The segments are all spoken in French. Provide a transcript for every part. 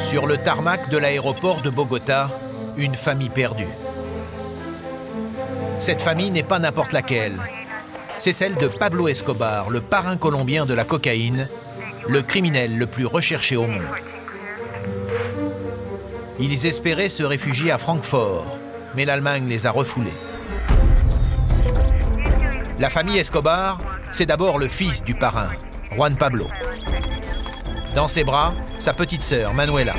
Sur le tarmac de l'aéroport de Bogota, une famille perdue. Cette famille n'est pas n'importe laquelle. C'est celle de Pablo Escobar, le parrain colombien de la cocaïne, le criminel le plus recherché au monde. Ils espéraient se réfugier à Francfort, mais l'Allemagne les a refoulés. La famille Escobar, c'est d'abord le fils du parrain, Juan Pablo. Dans ses bras, sa petite sœur, Manuela.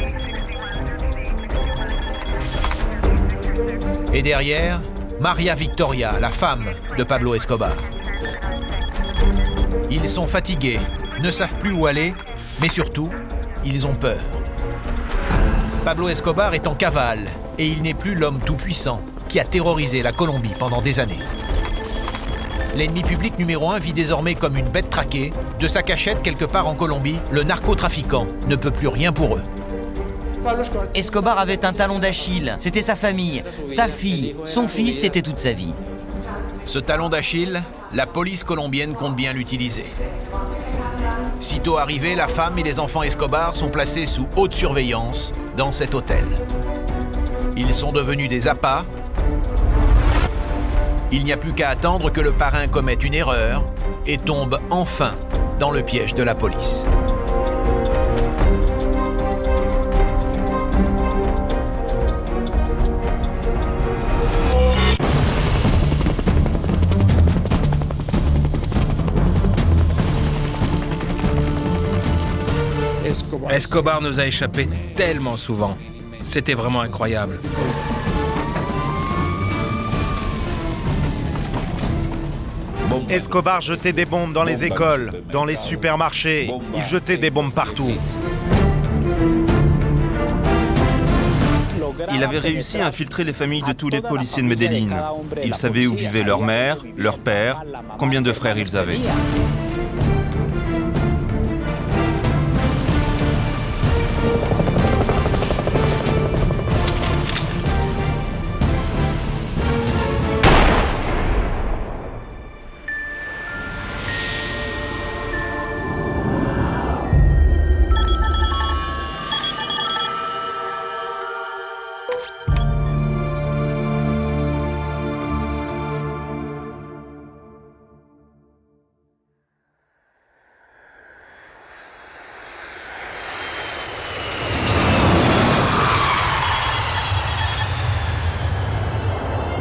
Et derrière, Maria Victoria, la femme de Pablo Escobar. Ils sont fatigués, ne savent plus où aller, mais surtout, ils ont peur. Pablo Escobar est en cavale, et il n'est plus l'homme tout-puissant qui a terrorisé la Colombie pendant des années. L'ennemi public numéro 1 vit désormais comme une bête traquée. De sa cachette quelque part en Colombie, le narcotrafiquant ne peut plus rien pour eux. Escobar avait un talon d'Achille, c'était sa famille, sa fille, son fils, c'était toute sa vie. Ce talon d'Achille, la police colombienne compte bien l'utiliser. Sitôt arrivés, la femme et les enfants Escobar sont placés sous haute surveillance dans cet hôtel. Ils sont devenus des appâts. Il n'y a plus qu'à attendre que le parrain commette une erreur et tombe enfin dans le piège de la police. Escobar nous a échappé tellement souvent. C'était vraiment incroyable. Escobar jetait des bombes dans les écoles, dans les supermarchés. Il jetait des bombes partout. Il avait réussi à infiltrer les familles de tous les policiers de Medellín. Il savait où vivaient leur mère, leur père, combien de frères ils avaient.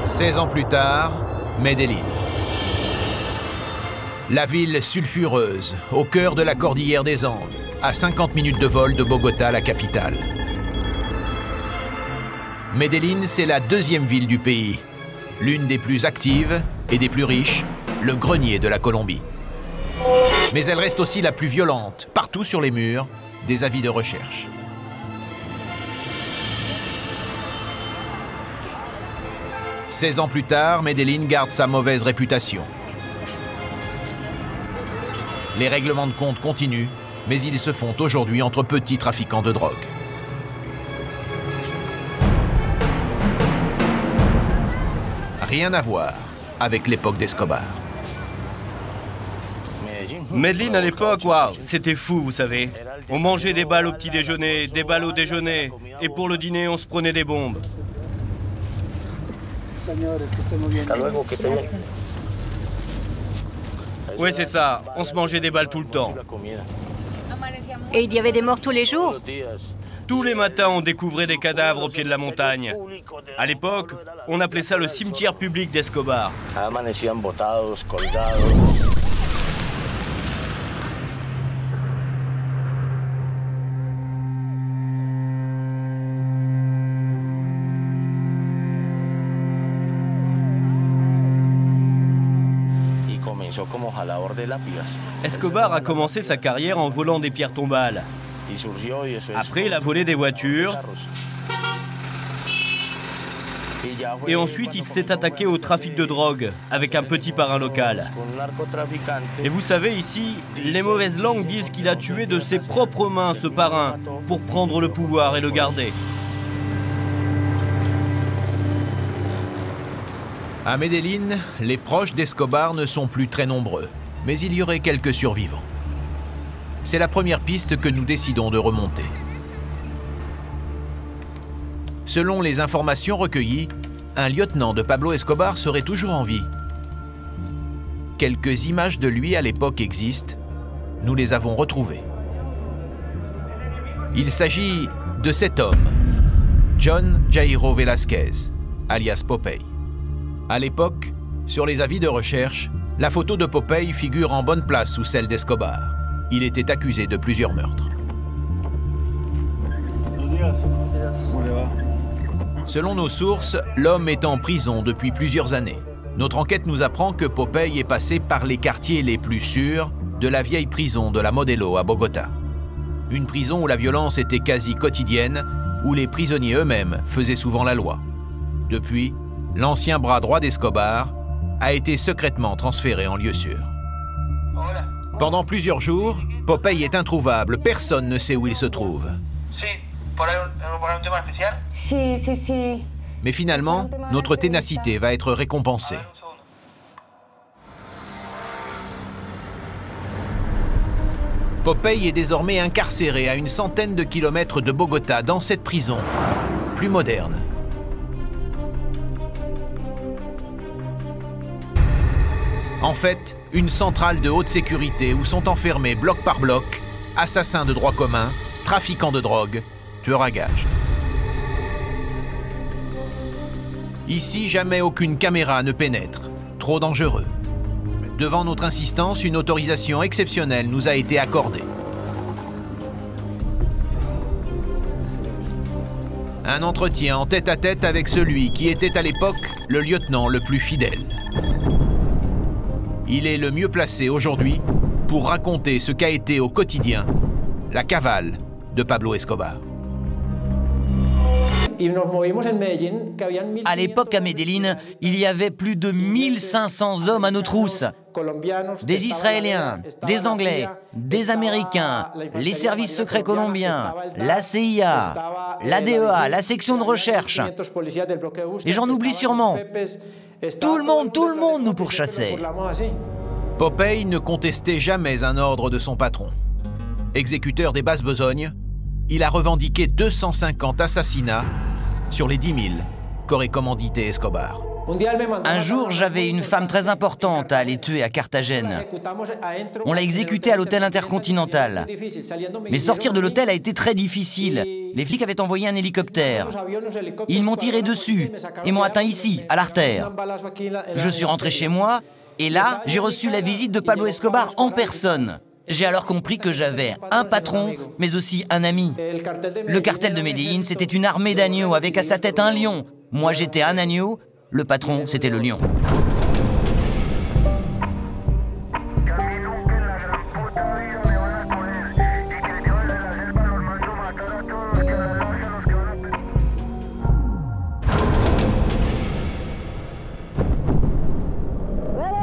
Seize ans plus tard, Medellín. La ville sulfureuse, au cœur de la cordillère des Andes, à 50 minutes de vol de Bogota, la capitale. Medellín, c'est la deuxième ville du pays, l'une des plus actives et des plus riches, le grenier de la Colombie. Mais elle reste aussi la plus violente, partout sur les murs, des avis de recherche. « 16 ans plus tard, Medellín garde sa mauvaise réputation. Les règlements de compte continuent, mais ils se font aujourd'hui entre petits trafiquants de drogue. Rien à voir avec l'époque d'Escobar. Medellín à l'époque, waouh, c'était fou, vous savez. On mangeait des balles au petit déjeuner, des balles au déjeuner, et pour le dîner, on se prenait des bombes. Oui, c'est ça. On se mangeait des balles tout le temps. Et il y avait des morts tous les jours? Tous les matins, on découvrait des cadavres au pied de la montagne. À l'époque, on appelait ça le cimetière public d'Escobar. Escobar a commencé sa carrière en volant des pierres tombales. Après, il a volé des voitures. Et ensuite, il s'est attaqué au trafic de drogue avec un petit parrain local. Et vous savez, ici, les mauvaises langues disent qu'il a tué de ses propres mains ce parrain pour prendre le pouvoir et le garder. À Medellín, les proches d'Escobar ne sont plus très nombreux, mais il y aurait quelques survivants. C'est la première piste que nous décidons de remonter. Selon les informations recueillies, un lieutenant de Pablo Escobar serait toujours en vie. Quelques images de lui à l'époque existent. Nous les avons retrouvées. Il s'agit de cet homme, John Jairo Velasquez, alias Popeye. À l'époque, sur les avis de recherche, la photo de Popeye figure en bonne place sous celle d'Escobar. Il était accusé de plusieurs meurtres. Selon nos sources, l'homme est en prison depuis plusieurs années. Notre enquête nous apprend que Popeye est passé par les quartiers les plus sûrs de la vieille prison de la Modelo à Bogota. Une prison où la violence était quasi quotidienne, où les prisonniers eux-mêmes faisaient souvent la loi. Depuis, l'ancien bras droit d'Escobar a été secrètement transféré en lieu sûr. Pendant plusieurs jours, Popeye est introuvable, personne ne sait où il se trouve. Mais finalement, notre ténacité va être récompensée. Popeye est désormais incarcéré à une centaine de kilomètres de Bogota, dans cette prison, plus moderne. En fait, une centrale de haute sécurité où sont enfermés bloc par bloc assassins de droit commun, trafiquants de drogue, tueurs à gages. Ici, jamais aucune caméra ne pénètre. Trop dangereux. Devant notre insistance, une autorisation exceptionnelle nous a été accordée. Un entretien en tête-à-tête avec celui qui était à l'époque le lieutenant le plus fidèle. Il est le mieux placé aujourd'hui pour raconter ce qu'a été au quotidien la cavale de Pablo Escobar. À l'époque, à Medellín, il y avait plus de 1500 hommes à nos trousses. Des Israéliens, des Anglais, des Américains, les services secrets colombiens, la CIA, la DEA, la section de recherche. Et j'en oublie sûrement. Tout le monde nous pourchassait. Popeye ne contestait jamais un ordre de son patron. Exécuteur des basses besognes, il a revendiqué 250 assassinats sur les 10 000 qu'aurait commandité Escobar. Un jour, j'avais une femme très importante à aller tuer à Carthagène. On l'a exécutée à l'hôtel Intercontinental. Mais sortir de l'hôtel a été très difficile. Les flics avaient envoyé un hélicoptère. Ils m'ont tiré dessus et m'ont atteint ici, à l'artère. Je suis rentré chez moi et là, j'ai reçu la visite de Pablo Escobar en personne. J'ai alors compris que j'avais un patron, mais aussi un ami. Le cartel de Medellín, c'était une armée d'agneaux avec à sa tête un lion. Moi, j'étais un agneau, le patron, c'était le lion.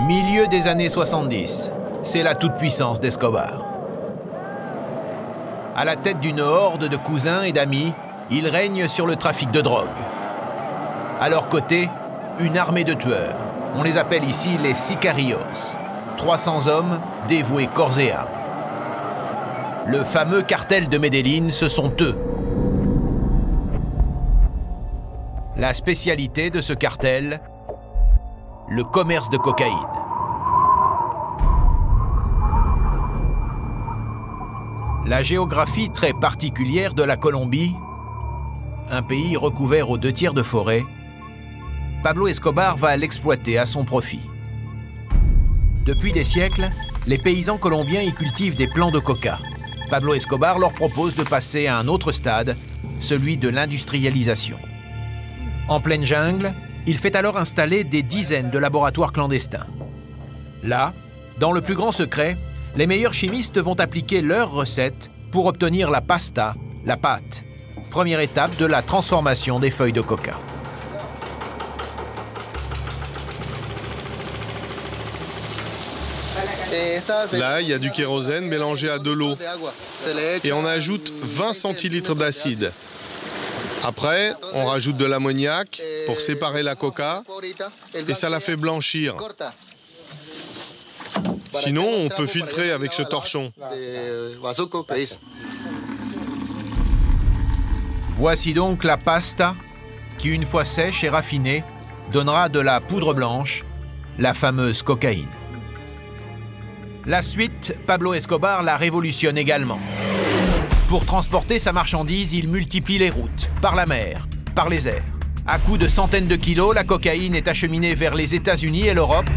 Milieu des années 70. C'est la toute-puissance d'Escobar. À la tête d'une horde de cousins et d'amis, il règne sur le trafic de drogue. À leur côté, une armée de tueurs. On les appelle ici les sicarios. 300 hommes dévoués corps et âme. Le fameux cartel de Medellín, ce sont eux. La spécialité de ce cartel, le commerce de cocaïne. La géographie très particulière de la Colombie, un pays recouvert aux 2/3 de forêt, Pablo Escobar va l'exploiter à son profit. Depuis des siècles, les paysans colombiens y cultivent des plants de coca. Pablo Escobar leur propose de passer à un autre stade, celui de l'industrialisation. En pleine jungle, il fait alors installer des dizaines de laboratoires clandestins. Là, dans le plus grand secret, les meilleurs chimistes vont appliquer leurs recettes pour obtenir la pasta, la pâte, première étape de la transformation des feuilles de coca. Là, il y a du kérosène mélangé à de l'eau. Et on ajoute 20 centilitres d'acide. Après, on rajoute de l'ammoniac pour séparer la coca et ça la fait blanchir. Sinon, on peut filtrer avec ce torchon. Voici donc la pasta qui, une fois sèche et raffinée, donnera de la poudre blanche, la fameuse cocaïne. La suite, Pablo Escobar la révolutionne également. Pour transporter sa marchandise, il multiplie les routes, par la mer, par les airs. À coups de centaines de kilos, la cocaïne est acheminée vers les États-Unis et l'Europe.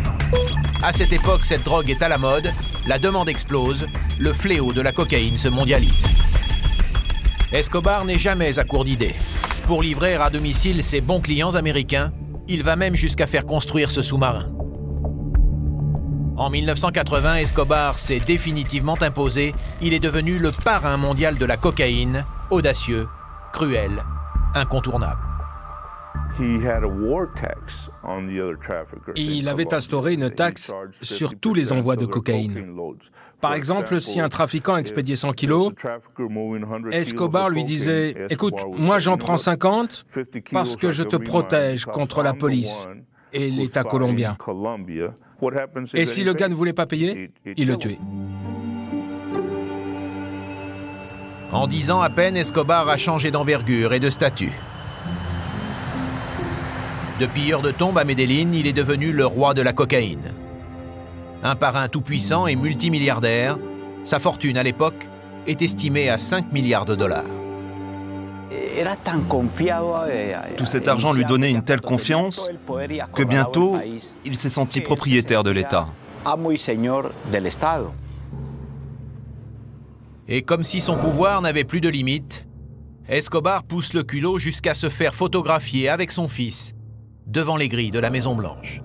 À cette époque, cette drogue est à la mode, la demande explose, le fléau de la cocaïne se mondialise. Escobar n'est jamais à court d'idées. Pour livrer à domicile ses bons clients américains, il va même jusqu'à faire construire ce sous-marin. En 1980, Escobar s'est définitivement imposé. Il est devenu le parrain mondial de la cocaïne, audacieux, cruel, incontournable. Il avait instauré une taxe sur tous les envois de cocaïne. Par exemple, si un trafiquant expédiait 100 kilos, Escobar lui disait « Écoute, moi j'en prends 50 parce que je te protège contre la police et l'État colombien. » Et si le gars ne voulait pas payer, il le tuait. En 10 ans à peine, Escobar a changé d'envergure et de statut. De pilleur de tombes à Medellín, il est devenu le roi de la cocaïne. Un parrain tout-puissant et multimilliardaire, sa fortune à l'époque est estimée à 5 milliards de dollars. Tout cet argent lui donnait une telle confiance que bientôt, il s'est senti propriétaire de l'État. Et comme si son pouvoir n'avait plus de limite, Escobar pousse le culot jusqu'à se faire photographier avec son fils devant les grilles de la Maison-Blanche.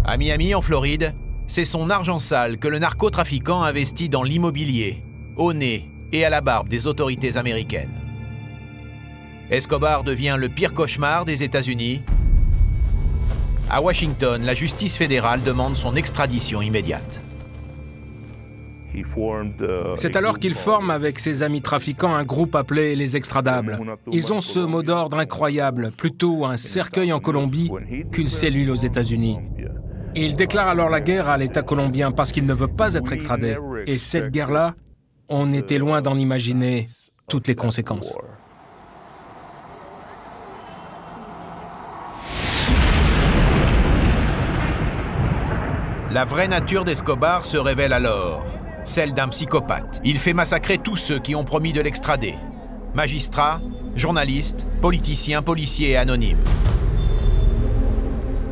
À Miami, en Floride, c'est son argent sale que le narcotrafiquant investit dans l'immobilier, au nez et à la barbe des autorités américaines. Escobar devient le pire cauchemar des États-Unis. À Washington, la justice fédérale demande son extradition immédiate. C'est alors qu'il forme avec ses amis trafiquants un groupe appelé les Extradables. Ils ont ce mot d'ordre incroyable, plutôt un cercueil en Colombie qu'une cellule aux États-Unis. Et il déclare alors la guerre à l'État colombien parce qu'il ne veut pas être extradé. Et cette guerre-là, on était loin d'en imaginer toutes les conséquences. La vraie nature d'Escobar se révèle alors, celle d'un psychopathe. Il fait massacrer tous ceux qui ont promis de l'extrader. Magistrats, journalistes, politiciens, policiers et anonymes.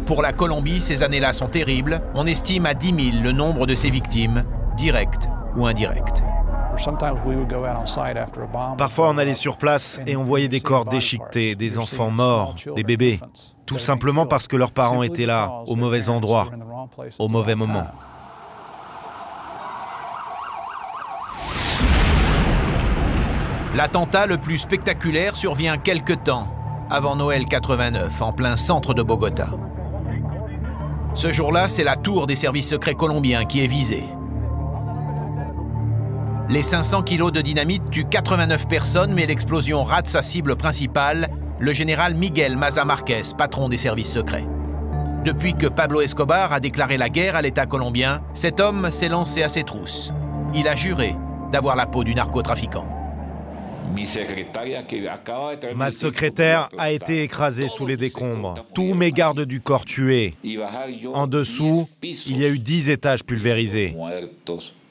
Pour la Colombie, ces années-là sont terribles. On estime à 10 000 le nombre de ses victimes, directes ou indirectes. Parfois, on allait sur place et on voyait des corps déchiquetés, des enfants morts, des bébés. Tout simplement parce que leurs parents étaient là, au mauvais endroit, au mauvais moment. L'attentat le plus spectaculaire survient quelque temps avant Noël 89, en plein centre de Bogota. Ce jour-là, c'est la tour des services secrets colombiens qui est visée. Les 500 kilos de dynamite tuent 89 personnes, mais l'explosion rate sa cible principale, le général Miguel Maza Márquez, patron des services secrets. Depuis que Pablo Escobar a déclaré la guerre à l'État colombien, cet homme s'est lancé à ses trousses. Il a juré d'avoir la peau du narcotrafiquant. Ma secrétaire a été écrasée sous les décombres. Tous mes gardes du corps tués. En dessous, il y a eu 10 étages pulvérisés.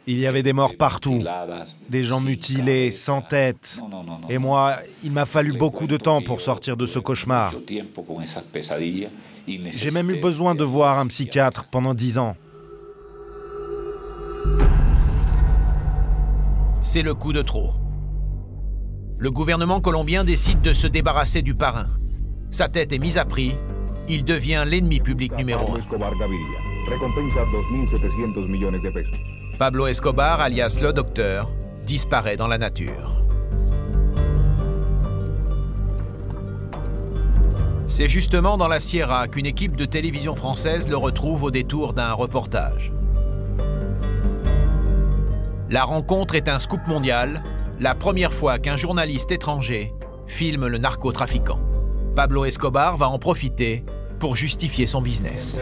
Il y avait des morts partout, des gens mutilés, sans tête. Et moi, il m'a fallu beaucoup de temps pour sortir de ce cauchemar. J'ai même eu besoin de voir un psychiatre pendant 10 ans. C'est le coup de trop. Le gouvernement colombien décide de se débarrasser du parrain. Sa tête est mise à prix. Il devient l'ennemi public numéro 1. Pablo Escobar, alias le Docteur, disparaît dans la nature. C'est justement dans la Sierra qu'une équipe de télévision française le retrouve au détour d'un reportage. La rencontre est un scoop mondial, la première fois qu'un journaliste étranger filme le narcotrafiquant. Pablo Escobar va en profiter pour justifier son business.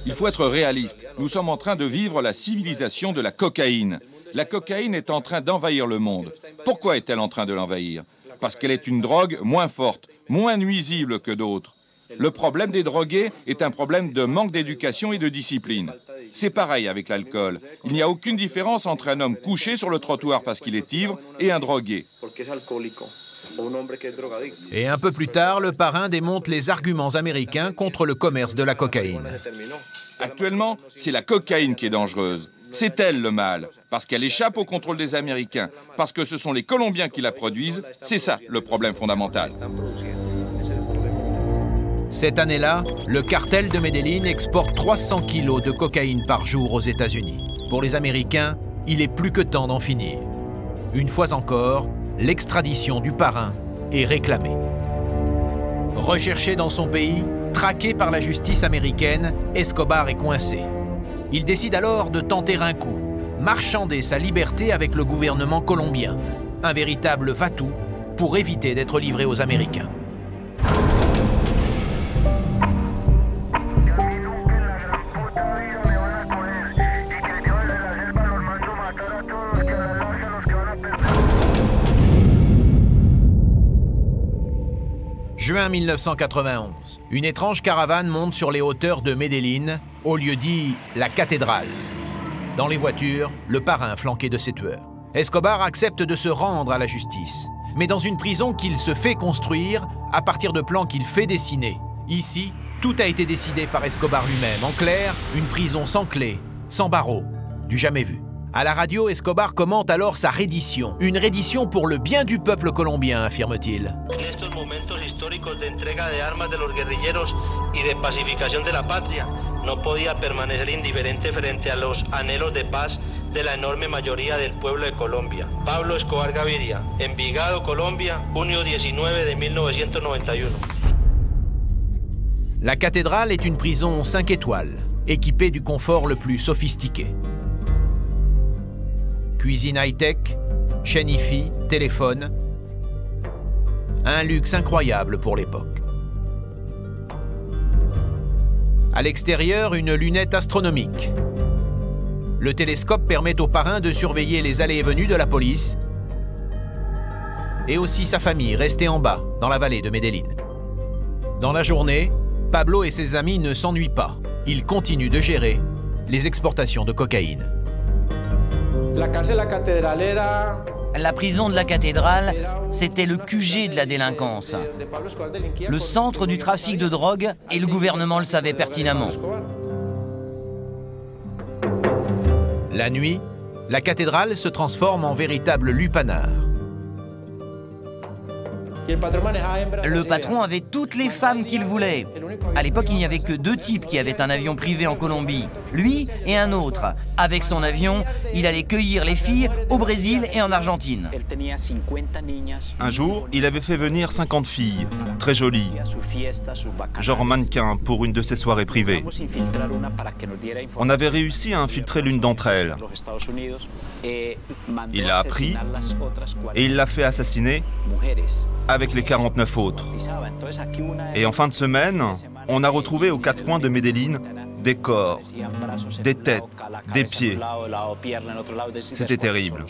Il faut être réaliste. Nous sommes en train de vivre la civilisation de la cocaïne. La cocaïne est en train d'envahir le monde. Pourquoi est-elle en train de l'envahir? Parce qu'elle est une drogue moins forte, moins nuisible que d'autres. Le problème des drogués est un problème de manque d'éducation et de discipline. C'est pareil avec l'alcool. Il n'y a aucune différence entre un homme couché sur le trottoir parce qu'il est ivre et un drogué. Et un peu plus tard, le parrain démonte les arguments américains contre le commerce de la cocaïne. Actuellement, c'est la cocaïne qui est dangereuse. C'est elle le mal, parce qu'elle échappe au contrôle des Américains, parce que ce sont les Colombiens qui la produisent. C'est ça le problème fondamental. Cette année-là, le cartel de Medellín exporte 300 kilos de cocaïne par jour aux États-Unis. Pour les Américains, il est plus que temps d'en finir. Une fois encore, l'extradition du parrain est réclamée. Recherché dans son pays, traqué par la justice américaine, Escobar est coincé. Il décide alors de tenter un coup, marchander sa liberté avec le gouvernement colombien. Un véritable va-tout pour éviter d'être livré aux Américains. Juin 1991, une étrange caravane monte sur les hauteurs de Medellín, au lieu dit la cathédrale. Dans les voitures, le parrain flanqué de ses tueurs. Escobar accepte de se rendre à la justice, mais dans une prison qu'il se fait construire à partir de plans qu'il fait dessiner. Ici, tout a été décidé par Escobar lui-même. En clair, une prison sans clé, sans barreaux, du jamais vu. À la radio, Escobar commente alors sa reddition. Une reddition pour le bien du peuple colombien, affirme-t-il. De entrega de armas de los guerrilleros y de pacificación de la patria, no podía permanecer indiferente frente a los anhelos de paz de la enorme mayoría del pueblo de Colombia. Pablo Escobar Gaviria, Envigado, Colombia, junio 19 de 1991. La cathédrale est une prison 5 étoiles, équipée du confort le plus sophistiqué. Cuisine high-tech, chaîne hi-fi, téléphone. Un luxe incroyable pour l'époque. À l'extérieur, une lunette astronomique. Le télescope permet au parrain de surveiller les allées et venues de la police et aussi sa famille restée en bas, dans la vallée de Medellín. Dans la journée, Pablo et ses amis ne s'ennuient pas. Ils continuent de gérer les exportations de cocaïne. La prison de la cathédrale, c'était le QG de la délinquance. Le centre du trafic de drogue, et le gouvernement le savait pertinemment. La nuit, la cathédrale se transforme en véritable lupanar. Le patron avait toutes les femmes qu'il voulait. À l'époque, il n'y avait que 2 types qui avaient un avion privé en Colombie. Lui et un autre. Avec son avion, il allait cueillir les filles au Brésil et en Argentine. Un jour, il avait fait venir 50 filles, très jolies, genre mannequin pour une de ses soirées privées. On avait réussi à infiltrer l'une d'entre elles. Il l'a pris et il l'a fait assassiner avec les 49 autres. Et en fin de semaine, on a retrouvé aux 4 coins de Medellín des corps, des têtes, des pieds. C'était terrible.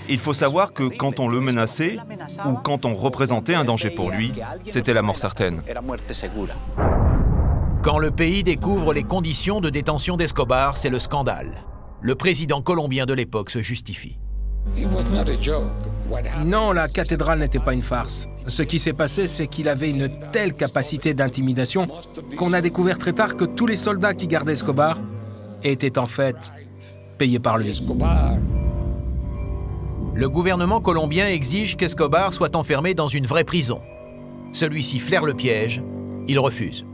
Il faut savoir que quand on le menaçait ou quand on représentait un danger pour lui, c'était la mort certaine. Quand le pays découvre les conditions de détention d'Escobar, c'est le scandale. Le président colombien de l'époque se justifie. Non, la cathédrale n'était pas une farce. Ce qui s'est passé, c'est qu'il avait une telle capacité d'intimidation qu'on a découvert très tard que tous les soldats qui gardaient Escobar étaient en fait payés par lui. Le gouvernement colombien exige qu'Escobar soit enfermé dans une vraie prison. Celui-ci flaire le piège, il refuse.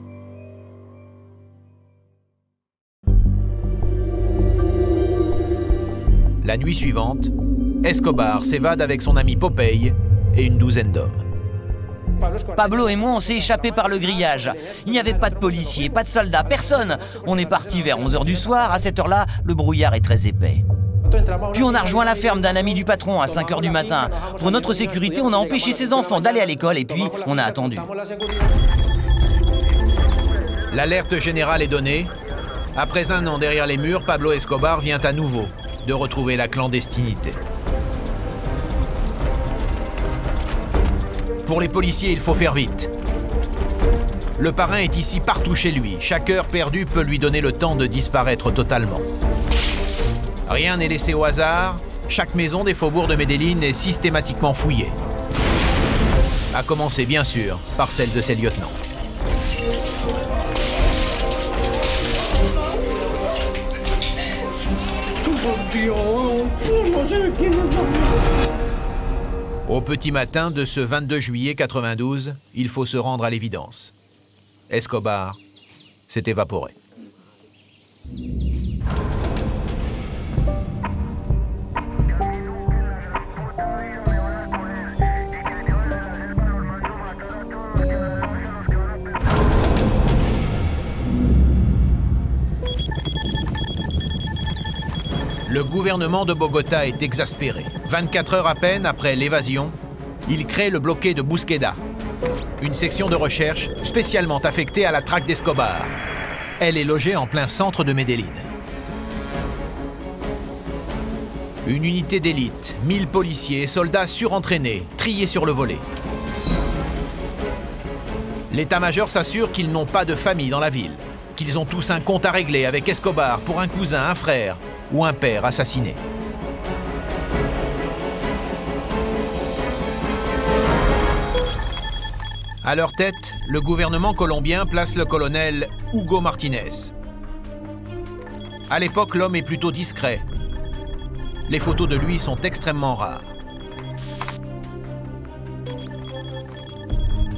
La nuit suivante, Escobar s'évade avec son ami Popeye et une douzaine d'hommes. Pablo et moi, on s'est échappés par le grillage. Il n'y avait pas de policiers, pas de soldats, personne. On est parti vers 11 h du soir. À cette heure-là, le brouillard est très épais. Puis on a rejoint la ferme d'un ami du patron à 5 h du matin. Pour notre sécurité, on a empêché ses enfants d'aller à l'école et puis on a attendu. L'alerte générale est donnée. Après un an derrière les murs, Pablo Escobar vient à nouveau de retrouver la clandestinité. Pour les policiers, il faut faire vite. Le parrain est ici partout chez lui. Chaque heure perdue peut lui donner le temps de disparaître totalement. Rien n'est laissé au hasard. Chaque maison des faubourgs de Medellín est systématiquement fouillée. À commencer, bien sûr, par celle de ses lieutenants. Au petit matin de ce 22 juillet 92, il faut se rendre à l'évidence. Escobar s'est évaporé. Le gouvernement de Bogota est exaspéré. 24 heures à peine après l'évasion, il crée le bloqué de Busqueda, une section de recherche spécialement affectée à la traque d'Escobar. Elle est logée en plein centre de Medellín. Une unité d'élite, 1000 policiers et soldats surentraînés, triés sur le volet. L'état-major s'assure qu'ils n'ont pas de famille dans la ville, qu'ils ont tous un compte à régler avec Escobar pour un cousin, un frère ou un père assassiné. À leur tête, le gouvernement colombien place le colonel Hugo Martinez. À l'époque, l'homme est plutôt discret. Les photos de lui sont extrêmement rares.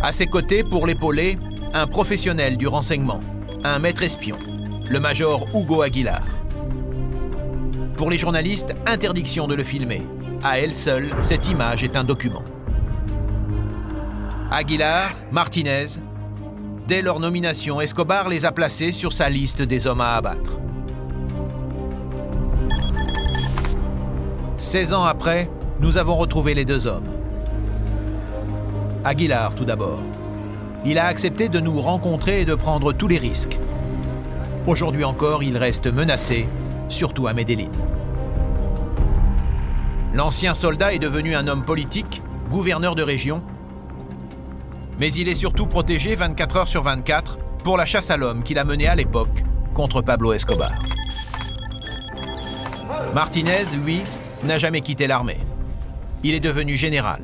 À ses côtés, pour l'épauler, un professionnel du renseignement, un maître espion, le major Hugo Aguilar. Pour les journalistes, interdiction de le filmer. À elle seule, cette image est un document. Aguilar, Martinez, dès leur nomination, Escobar les a placés sur sa liste des hommes à abattre. 16 ans après, nous avons retrouvé les deux hommes. Aguilar, tout d'abord. Il a accepté de nous rencontrer et de prendre tous les risques. Aujourd'hui encore, il reste menacé, surtout à Medellín. L'ancien soldat est devenu un homme politique, gouverneur de région, mais il est surtout protégé 24 heures sur 24 pour la chasse à l'homme qu'il a menée à l'époque contre Pablo Escobar. Martinez, lui, n'a jamais quitté l'armée. Il est devenu général.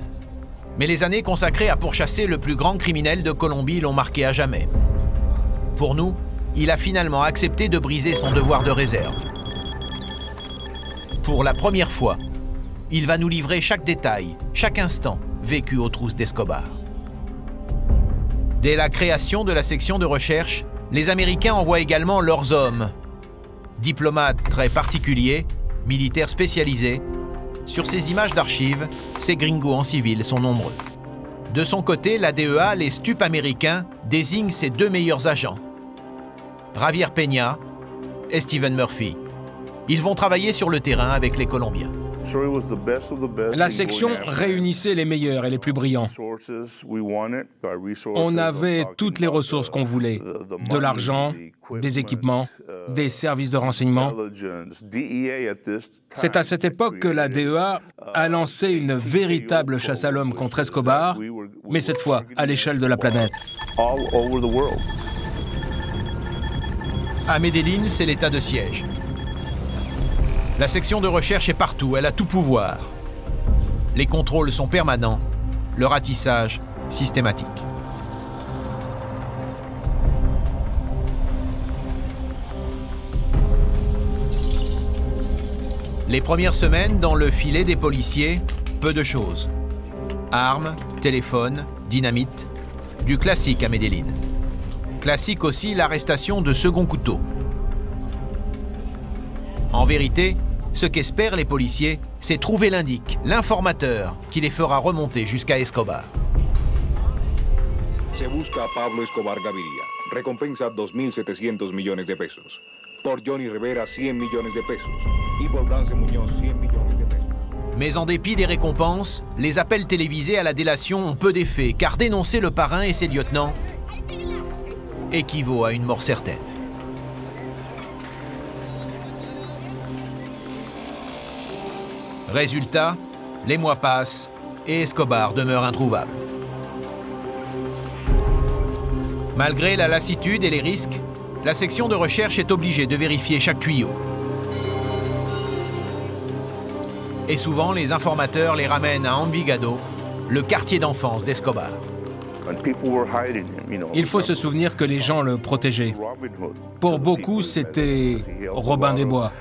Mais les années consacrées à pourchasser le plus grand criminel de Colombie l'ont marqué à jamais. Pour nous, il a finalement accepté de briser son devoir de réserve. Pour la première fois, il va nous livrer chaque détail, chaque instant vécu aux trousses d'Escobar. Dès la création de la section de recherche, les Américains envoient également leurs hommes. Diplomates très particuliers, militaires spécialisés. Sur ces images d'archives, ces gringos en civil sont nombreux. De son côté, la DEA, les stupes américains, désigne ses deux meilleurs agents, Javier Peña et Steven Murphy. Ils vont travailler sur le terrain avec les Colombiens. La section réunissait les meilleurs et les plus brillants. On avait toutes les ressources qu'on voulait, de l'argent, des équipements, des services de renseignement. C'est à cette époque que la DEA a lancé une véritable chasse à l'homme contre Escobar, mais cette fois à l'échelle de la planète. À Medellín, c'est l'état de siège. La section de recherche est partout, elle a tout pouvoir. Les contrôles sont permanents, le ratissage systématique. Les premières semaines, dans le filet des policiers, peu de choses. Armes, téléphones, dynamite, du classique à Medellín. Classique aussi l'arrestation de second couteau. En vérité, ce qu'espèrent les policiers, c'est trouver l'indic, l'informateur, qui les fera remonter jusqu'à Escobar. Se busca a Pablo Escobar Gaviria. Recompensa 2.700 millones de pesos. Mais en dépit des récompenses, les appels télévisés à la délation ont peu d'effet, car dénoncer le parrain et ses lieutenants équivaut à une mort certaine. Résultat, les mois passent et Escobar demeure introuvable. Malgré la lassitude et les risques, la section de recherche est obligée de vérifier chaque tuyau. Et souvent, les informateurs les ramènent à Envigado, le quartier d'enfance d'Escobar. Il faut se souvenir que les gens le protégeaient. Pour beaucoup, c'était Robin des Bois.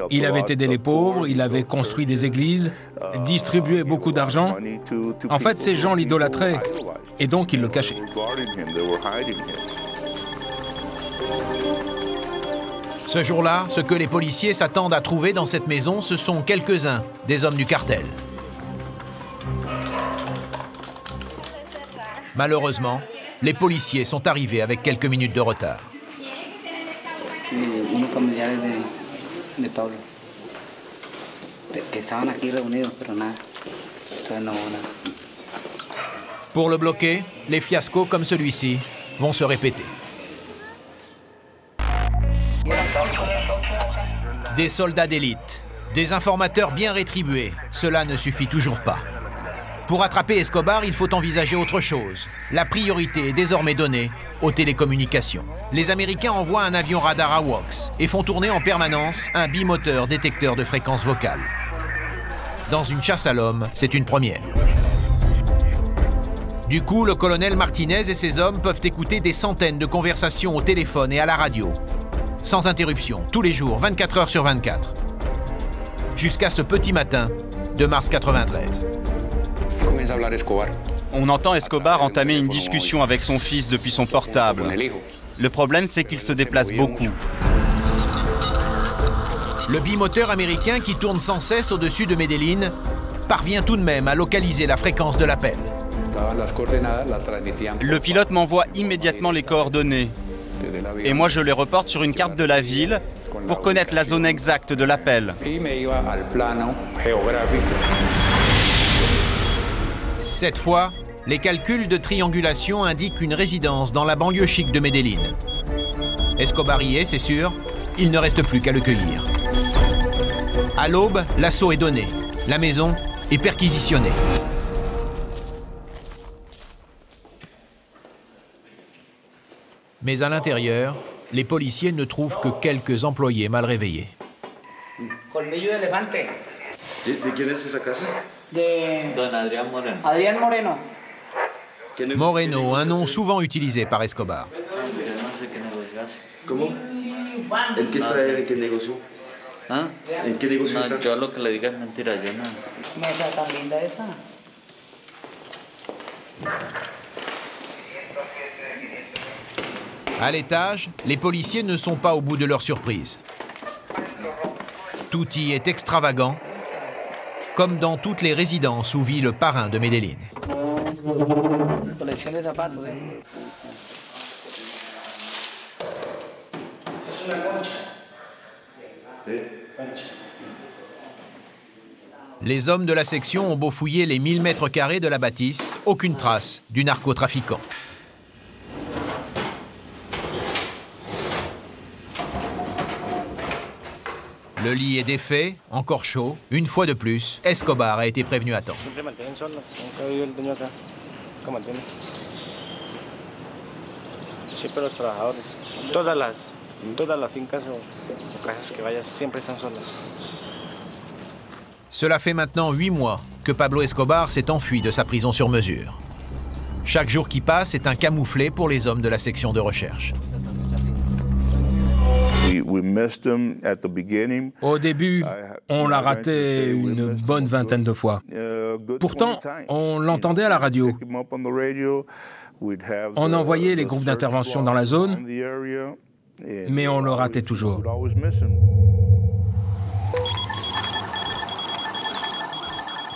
Il avait aidé les pauvres, il avait construit des églises, distribué beaucoup d'argent. En fait, ces gens l'idolâtraient, et donc ils le cachaient. Ce jour-là, ce que les policiers s'attendent à trouver dans cette maison, ce sont quelques-uns des hommes du cartel. Malheureusement, les policiers sont arrivés avec quelques minutes de retard. Pour le bloquer, les fiascos comme celui-ci vont se répéter. Des soldats d'élite, des informateurs bien rétribués, cela ne suffit toujours pas. Pour attraper Escobar, il faut envisager autre chose. La priorité est désormais donnée aux télécommunications. Les Américains envoient un avion radar AWACS et font tourner en permanence un bimoteur détecteur de fréquences vocales. Dans une chasse à l'homme, c'est une première. Du coup, le colonel Martinez et ses hommes peuvent écouter des centaines de conversations au téléphone et à la radio, sans interruption, tous les jours, 24 heures sur 24. Jusqu'à ce petit matin de mars 93. On entend Escobar entamer une discussion avec son fils depuis son portable. Le problème, c'est qu'il se déplace beaucoup. Le bimoteur américain qui tourne sans cesse au-dessus de Medellín parvient tout de même à localiser la fréquence de l'appel. Le pilote m'envoie immédiatement les coordonnées. Et moi, je les reporte sur une carte de la ville pour connaître la zone exacte de l'appel. Cette fois, les calculs de triangulation indiquent une résidence dans la banlieue chic de Medellín. Escobar y est, c'est sûr, il ne reste plus qu'à le cueillir. À l'aube, l'assaut est donné. La maison est perquisitionnée. Mais à l'intérieur, les policiers ne trouvent que quelques employés mal réveillés. ¿De quién es esa casa? De Don Adrián Moreno. Adrián Moreno. Moreno, un nom souvent utilisé par Escobar. ¿Cómo? ¿En qué está él? ¿En qué negocio? ¿Ah? ¿En qué negocio está? Yo lo que le diga es mentira, yo no. Mesa tan linda esa. À l'étage, les policiers ne sont pas au bout de leur surprise. Tout y est extravagant, comme dans toutes les résidences où vit le parrain de Medellín. Les hommes de la section ont beau fouiller les 1000 mètres carrés de la bâtisse, aucune trace du narcotrafiquant. Le lit est défait, encore chaud. Une fois de plus, Escobar a été prévenu à temps. Cela fait maintenant 8 mois que Pablo Escobar s'est enfui de sa prison sur mesure. Chaque jour qui passe est un camouflet pour les hommes de la section de recherche. Au début, on l'a raté une bonne vingtaine de fois. Pourtant, on l'entendait à la radio. On envoyait les groupes d'intervention dans la zone, mais on le ratait toujours.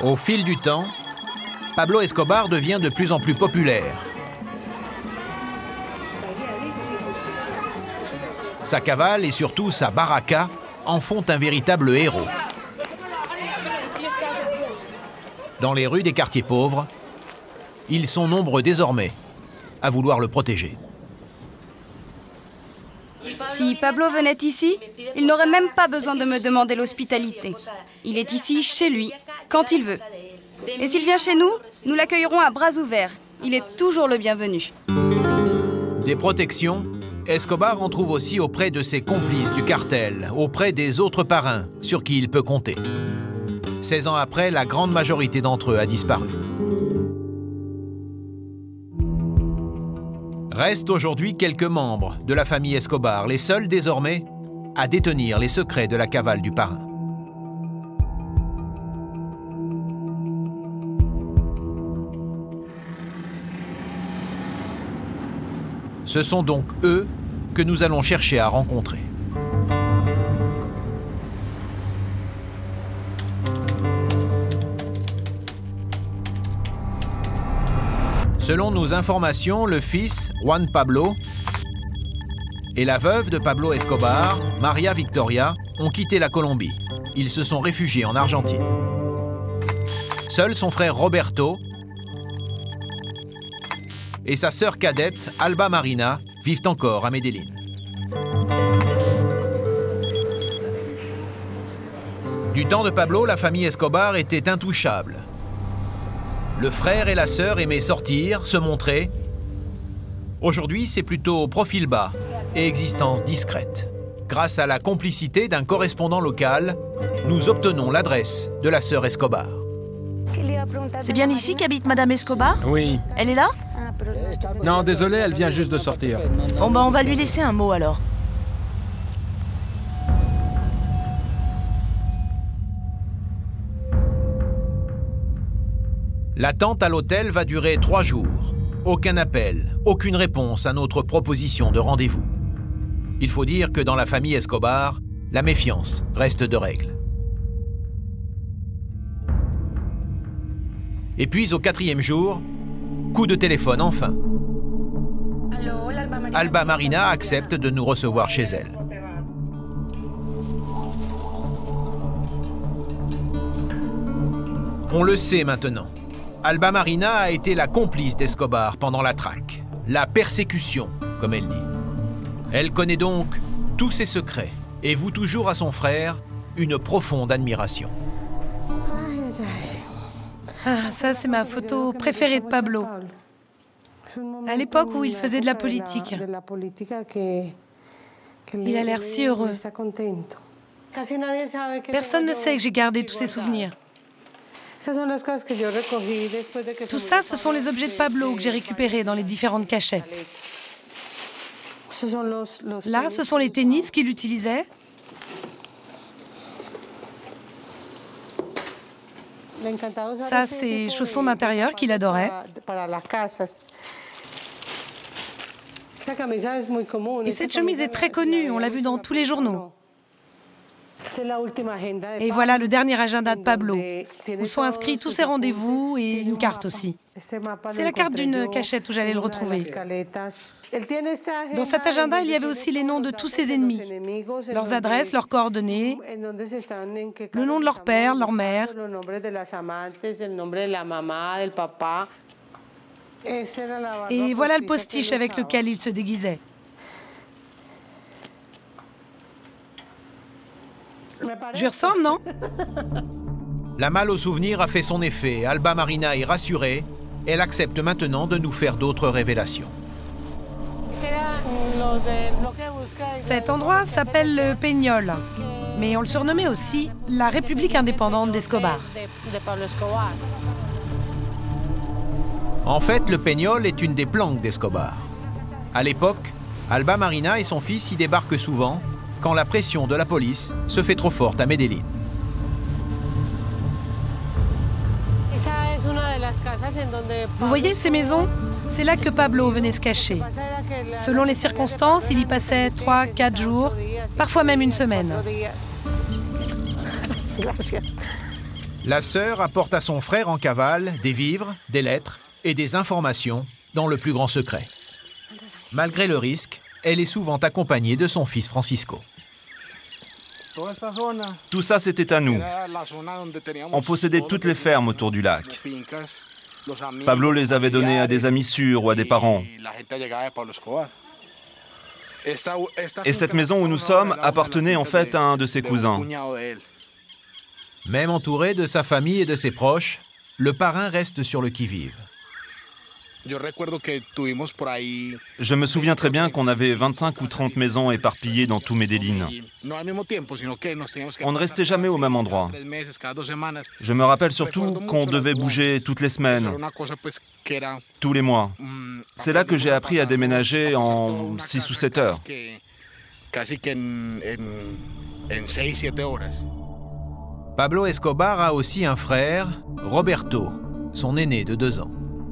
Au fil du temps, Pablo Escobar devient de plus en plus populaire. Sa cavale et surtout sa baraka en font un véritable héros. Dans les rues des quartiers pauvres, ils sont nombreux désormais à vouloir le protéger. Si Pablo venait ici, il n'aurait même pas besoin de me demander l'hospitalité. Il est ici, chez lui, quand il veut. Et s'il vient chez nous, nous l'accueillerons à bras ouverts. Il est toujours le bienvenu. Des protections, Escobar en trouve aussi auprès de ses complices du cartel, auprès des autres parrains sur qui il peut compter. 16 ans après, la grande majorité d'entre eux a disparu. Restent aujourd'hui quelques membres de la famille Escobar, les seuls désormais à détenir les secrets de la cavale du parrain. Ce sont donc eux que nous allons chercher à rencontrer. Selon nos informations, le fils, Juan Pablo, et la veuve de Pablo Escobar, Maria Victoria, ont quitté la Colombie. Ils se sont réfugiés en Argentine. Seul son frère Roberto et sa sœur cadette, Alba Marina, vivent encore à Medellín. Du temps de Pablo, la famille Escobar était intouchable. Le frère et la sœur aimaient sortir, se montrer. Aujourd'hui, c'est plutôt profil bas et existence discrète. Grâce à la complicité d'un correspondant local, nous obtenons l'adresse de la sœur Escobar. C'est bien ici qu'habite Madame Escobar? Oui. Elle est là? Non, désolé, elle vient juste de sortir. Bon, on va lui laisser un mot alors. L'attente à l'hôtel va durer 3 jours. Aucun appel, aucune réponse à notre proposition de rendez-vous. Il faut dire que dans la famille Escobar, la méfiance reste de règle. Et puis au 4e jour, coup de téléphone enfin. Alba Marina accepte de nous recevoir chez elle. On le sait maintenant. Alba Marina a été la complice d'Escobar pendant la traque, la persécution, comme elle dit. Elle connaît donc tous ses secrets et voue toujours à son frère une profonde admiration. Ah, ça, c'est ma photo préférée de Pablo. À l'époque où il faisait de la politique. Il a l'air si heureux. Personne ne sait que j'ai gardé tous ces souvenirs. Tout ça, ce sont les objets de Pablo que j'ai récupérés dans les différentes cachettes. Là, ce sont les tennis qu'il utilisait. Ça, c'est les chaussons d'intérieur qu'il adorait. Et cette chemise est très connue, on l'a vue dans tous les journaux. Et voilà le dernier agenda de Pablo, où sont inscrits tous ses rendez-vous et une carte aussi. C'est la carte d'une cachette où j'allais le retrouver. Dans cet agenda, il y avait aussi les noms de tous ses ennemis, leurs adresses, leurs coordonnées, le nom de leur père, leur mère. Et voilà le postiche avec lequel il se déguisait. Je lui ressemble, non? La malle au souvenir a fait son effet. Alba Marina est rassurée. Elle accepte maintenant de nous faire d'autres révélations. Cet endroit s'appelle le Peñol, mais on le surnommait aussi la République indépendante d'Escobar. En fait, le Peñol est une des planques d'Escobar. À l'époque, Alba Marina et son fils y débarquent souvent quand la pression de la police se fait trop forte à Medellín. Vous voyez ces maisons? C'est là que Pablo venait se cacher. Selon les circonstances, il y passait 3, 4 jours, parfois même une semaine. La sœur apporte à son frère en cavale des vivres, des lettres et des informations dans le plus grand secret. Malgré le risque, elle est souvent accompagnée de son fils Francisco. Tout ça, c'était à nous. On possédait toutes les fermes autour du lac. Pablo les avait données à des amis sûrs ou à des parents. Et cette maison où nous sommes appartenait en fait à un de ses cousins. Même entouré de sa famille et de ses proches, le parrain reste sur le qui-vive. Je me souviens très bien qu'on avait 25 ou 30 maisons éparpillées dans tout Medellín. On ne restait jamais au même endroit. Je me rappelle surtout qu'on devait bouger toutes les semaines, tous les mois. C'est là que j'ai appris à déménager en 6 ou 7 heures. Pablo Escobar a aussi un frère, Roberto, son aîné de 2 ans.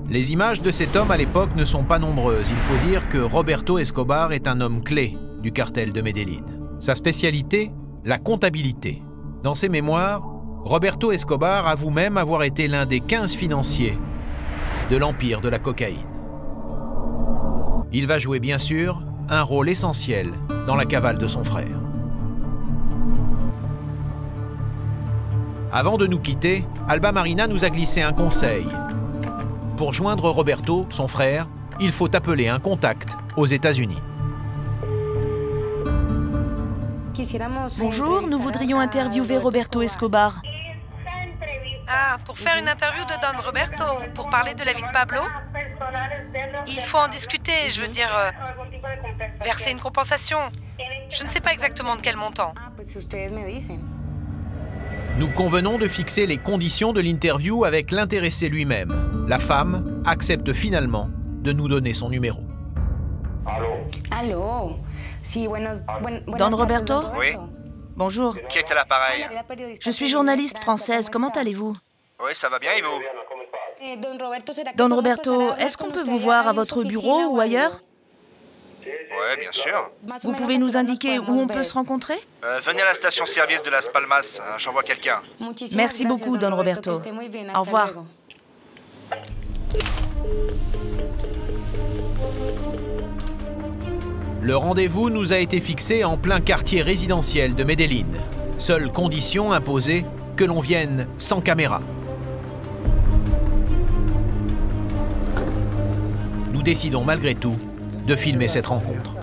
Les images de cet homme à l'époque ne sont pas nombreuses. Il faut dire que Roberto Escobar est un homme clé du cartel de Medellín. Sa spécialité, la comptabilité. Dans ses mémoires, Roberto Escobar avoue même avoir été l'un des 15 financiers de l'empire de la cocaïne. Il va jouer bien sûr un rôle essentiel dans la cavale de son frère. Avant de nous quitter, Alba Marina nous a glissé un conseil. Pour joindre Roberto, son frère, il faut appeler un contact aux États-Unis. Bonjour, nous voudrions interviewer Roberto Escobar. Ah, pour faire une interview de Don Roberto, pour parler de la vie de Pablo? Il faut en discuter, je veux dire, verser une compensation. Je ne sais pas exactement de quel montant. Nous convenons de fixer les conditions de l'interview avec l'intéressé lui-même. La femme accepte finalement de nous donner son numéro. Allô? Don Roberto? Oui. Bonjour. Qui est à l'appareil? Je suis journaliste française, comment allez-vous? Oui, ça va bien et vous? Don Roberto, est-ce qu'on peut vous voir à votre bureau ou ailleurs? Oui, bien sûr. Vous pouvez nous indiquer où on peut se rencontrer? Venez à la station-service de Las Palmas, j'envoie quelqu'un. Merci beaucoup, Don Roberto. Au revoir. Le rendez-vous nous a été fixé en plein quartier résidentiel de Medellín. Seule condition imposée, que l'on vienne sans caméra. Nous décidons malgré tout de filmer cette rencontre.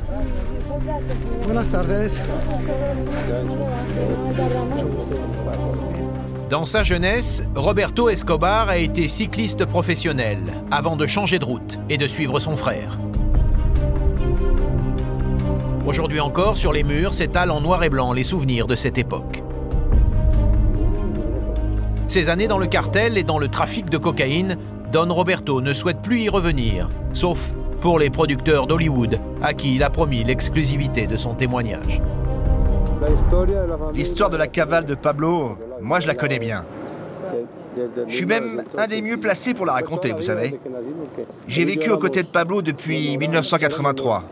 Dans sa jeunesse, Roberto Escobar a été cycliste professionnel avant de changer de route et de suivre son frère. Aujourd'hui encore, sur les murs, s'étalent en noir et blanc les souvenirs de cette époque. Ces années dans le cartel et dans le trafic de cocaïne, Don Roberto ne souhaite plus y revenir, sauf pour les producteurs d'Hollywood, à qui il a promis l'exclusivité de son témoignage. L'histoire de la cavale de Pablo, moi je la connais bien. Je suis même un des mieux placés pour la raconter, vous savez. J'ai vécu aux côtés de Pablo depuis 1983.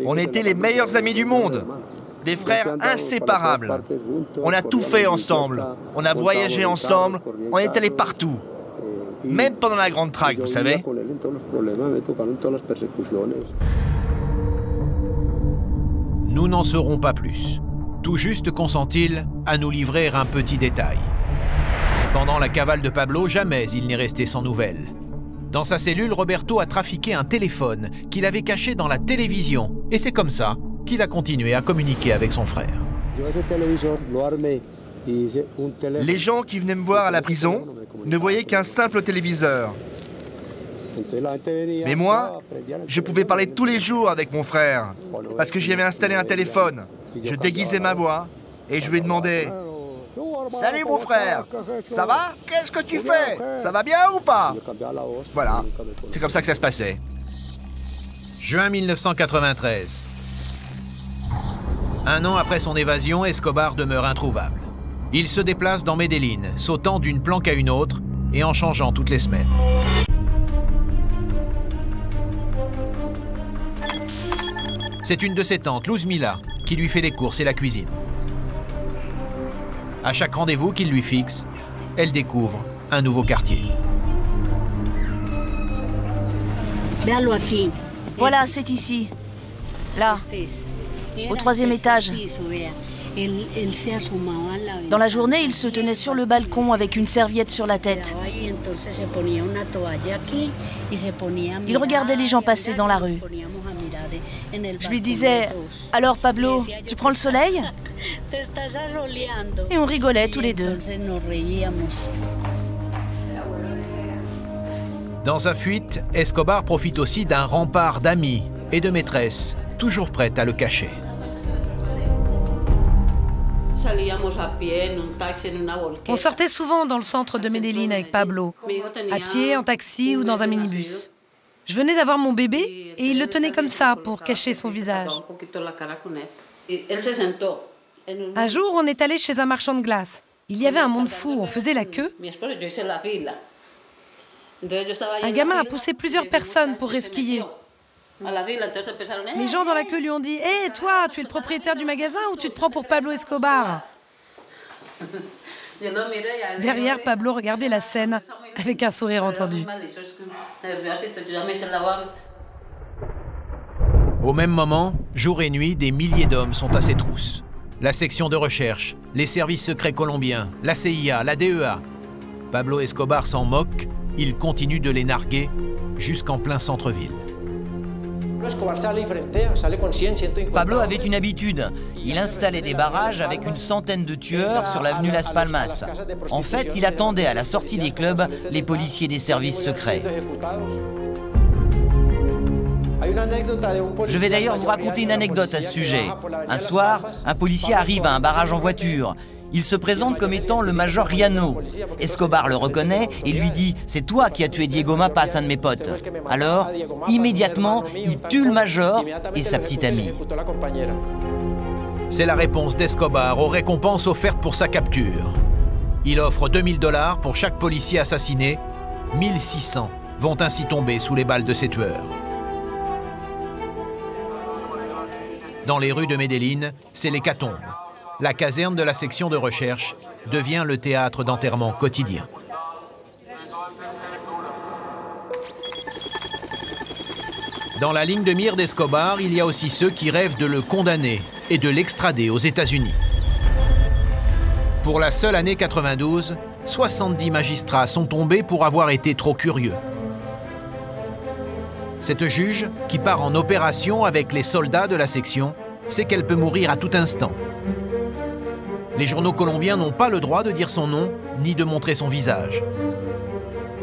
On était les meilleurs amis du monde, des frères inséparables. On a tout fait ensemble, on a voyagé ensemble, on est allés partout. Même pendant la grande traque, vous savez. Nous n'en saurons pas plus. Tout juste consent-il à nous livrer un petit détail. Pendant la cavale de Pablo, jamais il n'est resté sans nouvelles. Dans sa cellule, Roberto a trafiqué un téléphone qu'il avait caché dans la télévision. Et c'est comme ça qu'il a continué à communiquer avec son frère. Les gens qui venaient me voir à la prison ne voyaient qu'un simple téléviseur. Mais moi, je pouvais parler tous les jours avec mon frère, parce que j'y avais installé un téléphone. Je déguisais ma voix et je lui demandais « Salut mon frère, ça va? Qu'est-ce que tu fais? Ça va bien ou pas ?» Voilà, c'est comme ça que ça se passait. Juin 1993. Un an après son évasion, Escobar demeure introuvable. Il se déplace dans Medellín, sautant d'une planque à une autre et en changeant toutes les semaines. C'est une de ses tantes, Luzmila, qui lui fait les courses et la cuisine. À chaque rendez-vous qu'il lui fixe, elle découvre un nouveau quartier. Voilà, c'est ici. Là, au 3e étage. Dans la journée, il se tenait sur le balcon avec une serviette sur la tête. Il regardait les gens passer dans la rue. Je lui disais « Alors Pablo, tu prends le soleil ?» Et on rigolait tous les deux. Dans sa fuite, Escobar profite aussi d'un rempart d'amis et de maîtresses, toujours prêtes à le cacher. On sortait souvent dans le centre de Medellín avec Pablo, à pied, en taxi ou dans un minibus. Je venais d'avoir mon bébé et il le tenait comme ça pour cacher son visage. Un jour, on est allé chez un marchand de glace. Il y avait un monde fou, on faisait la queue. Un gamin a poussé plusieurs personnes pour resquiller. Les gens dans la queue lui ont dit « Hé, toi, tu es le propriétaire du magasin ou tu te prends pour Pablo Escobar ?» Derrière, Pablo regardait la scène avec un sourire entendu. Au même moment, jour et nuit, des milliers d'hommes sont à ses trousses. La section de recherche, les services secrets colombiens, la CIA, la DEA. Pablo Escobar s'en moque, il continue de les narguer jusqu'en plein centre-ville. Pablo avait une habitude. Il installait des barrages avec une centaine de tueurs sur l'avenue Las Palmas. En fait, il attendait à la sortie des clubs les policiers des services secrets. Je vais d'ailleurs vous raconter une anecdote à ce sujet. Un soir, un policier arrive à un barrage en voiture. Il se présente comme étant le major Riano. Escobar le reconnaît et lui dit « C'est toi qui as tué Diego Mapas, un de mes potes. » Alors, immédiatement, il tue le major et sa petite amie. C'est la réponse d'Escobar aux récompenses offertes pour sa capture. Il offre $2000 pour chaque policier assassiné. 1600 vont ainsi tomber sous les balles de ses tueurs. Dans les rues de Medellín, c'est l'hécatombe. La caserne de la section de recherche devient le théâtre d'enterrement quotidien. Dans la ligne de mire d'Escobar, il y a aussi ceux qui rêvent de le condamner et de l'extrader aux États-Unis. Pour la seule année 92, 70 magistrats sont tombés pour avoir été trop curieux. Cette juge, qui part en opération avec les soldats de la section, sait qu'elle peut mourir à tout instant. Les journaux colombiens n'ont pas le droit de dire son nom, ni de montrer son visage.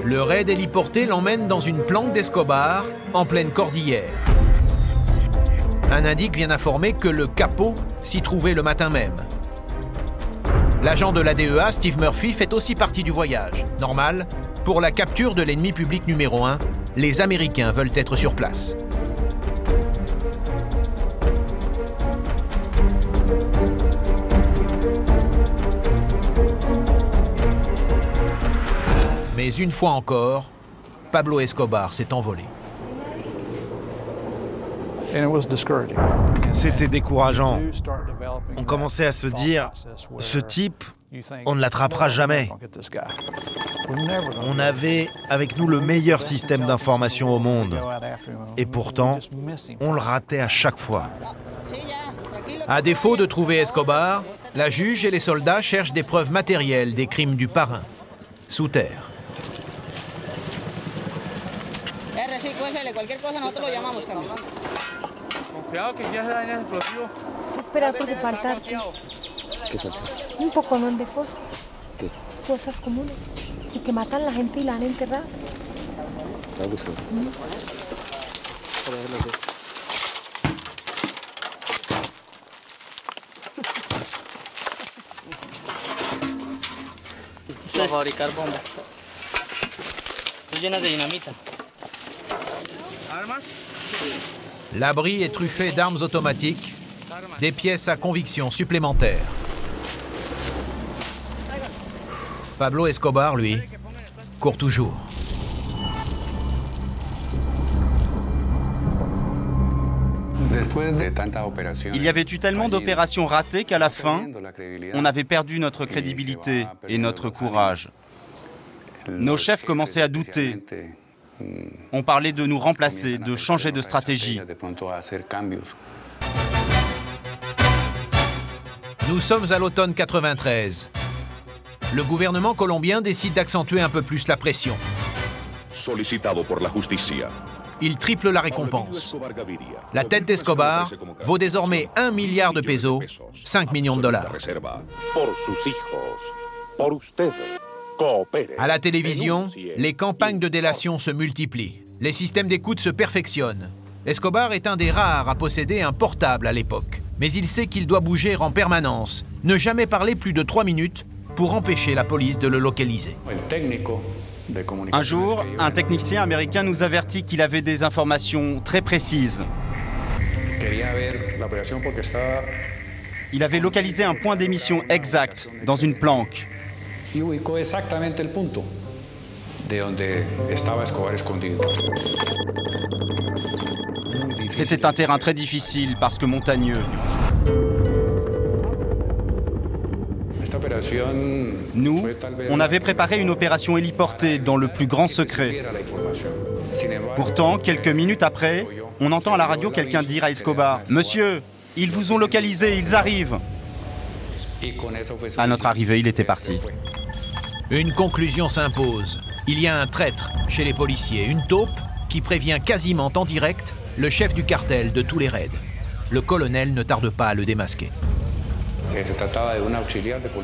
Le raid héliporté l'emmène dans une planque d'Escobar, en pleine cordillère. Un indique vient informer que le capot s'y trouvait le matin même. L'agent de la DEA, Steve Murphy, fait aussi partie du voyage. Normal, pour la capture de l'ennemi public numéro 1, les Américains veulent être sur place. Mais une fois encore, Pablo Escobar s'est envolé. C'était décourageant. On commençait à se dire, ce type, on ne l'attrapera jamais. On avait avec nous le meilleur système d'information au monde. Et pourtant, on le ratait à chaque fois. À défaut de trouver Escobar, la juge et les soldats cherchent des preuves matérielles des crimes du parrain, sous terre. Esperar porque falta un poco de cosas, cosas comunes y que matan a la gente y la han enterrado. Para fabricar bombas. Tú llenas de dinamita. L'abri est truffé d'armes automatiques, des pièces à conviction supplémentaires. Pablo Escobar, lui, court toujours. Il y avait eu tellement d'opérations ratées qu'à la fin, on avait perdu notre crédibilité et notre courage. Nos chefs commençaient à douter. On parlait de nous remplacer, de changer de stratégie. Nous sommes à l'automne 93. Le gouvernement colombien décide d'accentuer un peu plus la pression. Il triple la récompense. La tête d'Escobar vaut désormais 1 milliard de pesos, 5 millions de dollars. À la télévision, les campagnes de délation se multiplient. Les systèmes d'écoute se perfectionnent. Escobar est un des rares à posséder un portable à l'époque. Mais il sait qu'il doit bouger en permanence, ne jamais parler plus de 3 minutes pour empêcher la police de le localiser. Un jour, un technicien américain nous avertit qu'il avait des informations très précises. Il avait localisé un point d'émission exact dans une planque. C'était un terrain très difficile parce que montagneux. Nous, on avait préparé une opération héliportée dans le plus grand secret. Pourtant, quelques minutes après, on entend à la radio quelqu'un dire à Escobar « Monsieur, ils vous ont localisé, ils arrivent !» À notre arrivée, il était parti. Une conclusion s'impose. Il y a un traître chez les policiers, une taupe qui prévient quasiment en direct le chef du cartel de tous les raids. Le colonel ne tarde pas à le démasquer.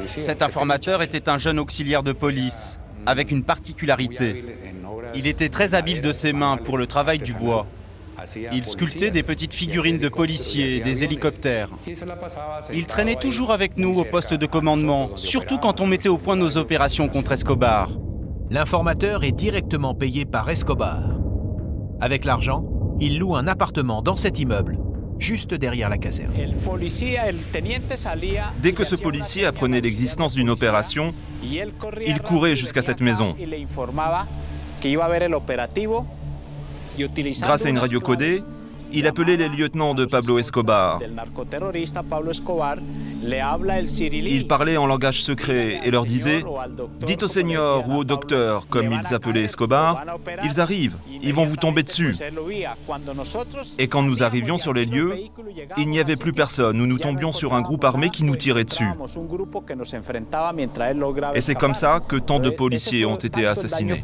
Cet informateur était un jeune auxiliaire de police, avec une particularité. Il était très habile de ses mains pour le travail du bois. Il sculptait des petites figurines de policiers, des hélicoptères. Il traînait toujours avec nous au poste de commandement, surtout quand on mettait au point nos opérations contre Escobar. L'informateur est directement payé par Escobar. Avec l'argent, il loue un appartement dans cet immeuble, juste derrière la caserne. Dès que ce policier apprenait l'existence d'une opération, il courait jusqu'à cette maison. Grâce à une radio codée, il appelait les lieutenants de Pablo Escobar. Il parlait en langage secret et leur disait « Dites au seigneur ou au docteur », comme ils appelaient Escobar, « Ils arrivent, ils vont vous tomber dessus ». Et quand nous arrivions sur les lieux, il n'y avait plus personne. Nous tombions sur un groupe armé qui nous tirait dessus. Et c'est comme ça que tant de policiers ont été assassinés.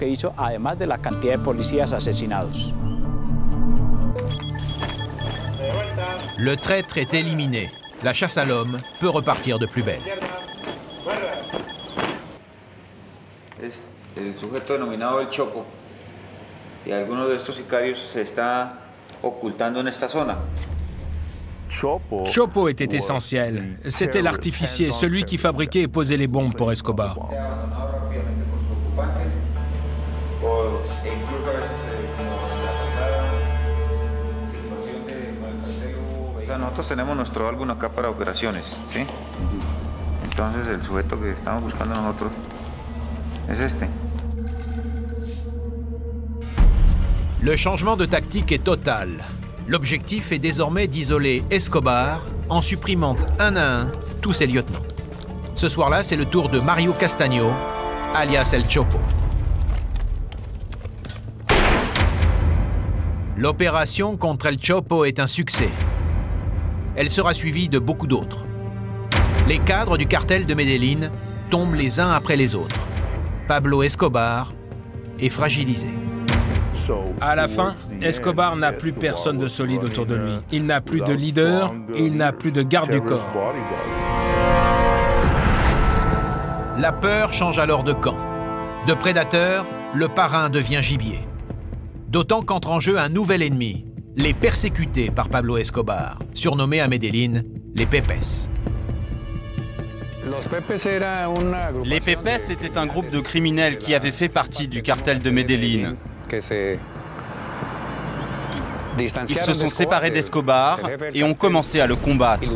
Le traître est éliminé. La chasse à l'homme peut repartir de plus belle. El sujeto denominado El Chopo y alguno de estos sicarios se está ocultando en esta zona. Chopo était essentiel. C'était l'artificier, celui qui fabriquait et posait les bombes pour Escobar. Nosotros tenemos nuestro álbum acá para operaciones, ¿sí? Entonces el sujeto que estamos buscando nosotros es este. Le changement de tactique est total. L'objectif est désormais d'isoler Escobar en supprimant un à un tous ses lieutenants. Ce soir-là, c'est le tour de Mario Castaño, alias El Chopo. L'opération contre El Chopo est un succès. Elle sera suivie de beaucoup d'autres. Les cadres du cartel de Medellín tombent les uns après les autres. Pablo Escobar est fragilisé. À la fin, Escobar n'a plus personne de solide autour de lui. Il n'a plus de leader et il n'a plus de garde du corps. La peur change alors de camp. De prédateur, le parrain devient gibier. D'autant qu'entre en jeu un nouvel ennemi, les persécutés par Pablo Escobar, surnommés à Medellín les Pepes. Les Pepes étaient un groupe de criminels qui avaient fait partie du cartel de Medellín. Ils se sont séparés d'Escobar et ont commencé à le combattre.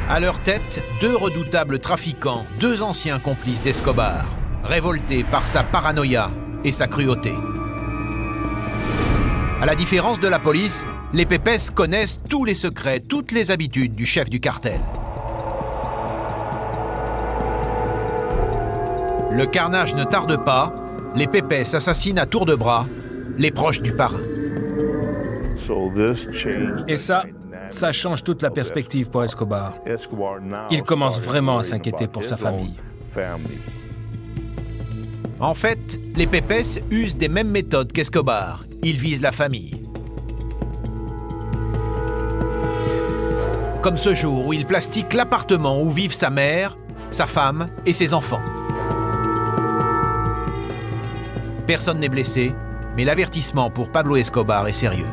À leur tête, 2 redoutables trafiquants, 2 anciens complices d'Escobar, révoltés par sa paranoïa et sa cruauté. À la différence de la police, les Pepes connaissent tous les secrets, toutes les habitudes du chef du cartel. Le carnage ne tarde pas, les Pepes assassinent à tour de bras les proches du parrain. Et ça, Ça change toute la perspective pour Escobar. Il commence vraiment à s'inquiéter pour sa famille. En fait, les Pépès usent des mêmes méthodes qu'Escobar. Ils visent la famille. Comme ce jour où il plastique l'appartement où vivent sa mère, sa femme et ses enfants. Personne n'est blessé, mais l'avertissement pour Pablo Escobar est sérieux.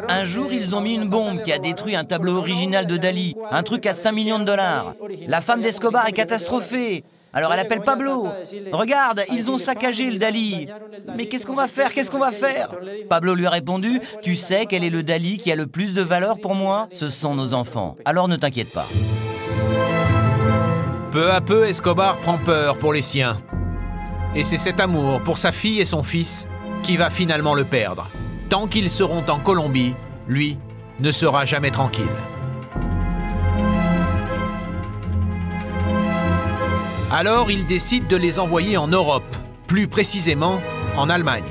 Un jour, ils ont mis une bombe qui a détruit un tableau original de Dali, un truc à 5 millions de dollars. La femme d'Escobar est catastrophée. Alors elle appelle Pablo. Regarde, ils ont saccagé le Dali. Mais qu'est-ce qu'on va faire? Qu'est-ce qu'on va faire? Pablo lui a répondu, tu sais quel est le Dali qui a le plus de valeur pour moi? Ce sont nos enfants. Alors ne t'inquiète pas. Peu à peu, Escobar prend peur pour les siens. Et c'est cet amour pour sa fille et son fils qui va finalement le perdre. Tant qu'ils seront en Colombie, lui ne sera jamais tranquille. Alors il décide de les envoyer en Europe, plus précisément en Allemagne.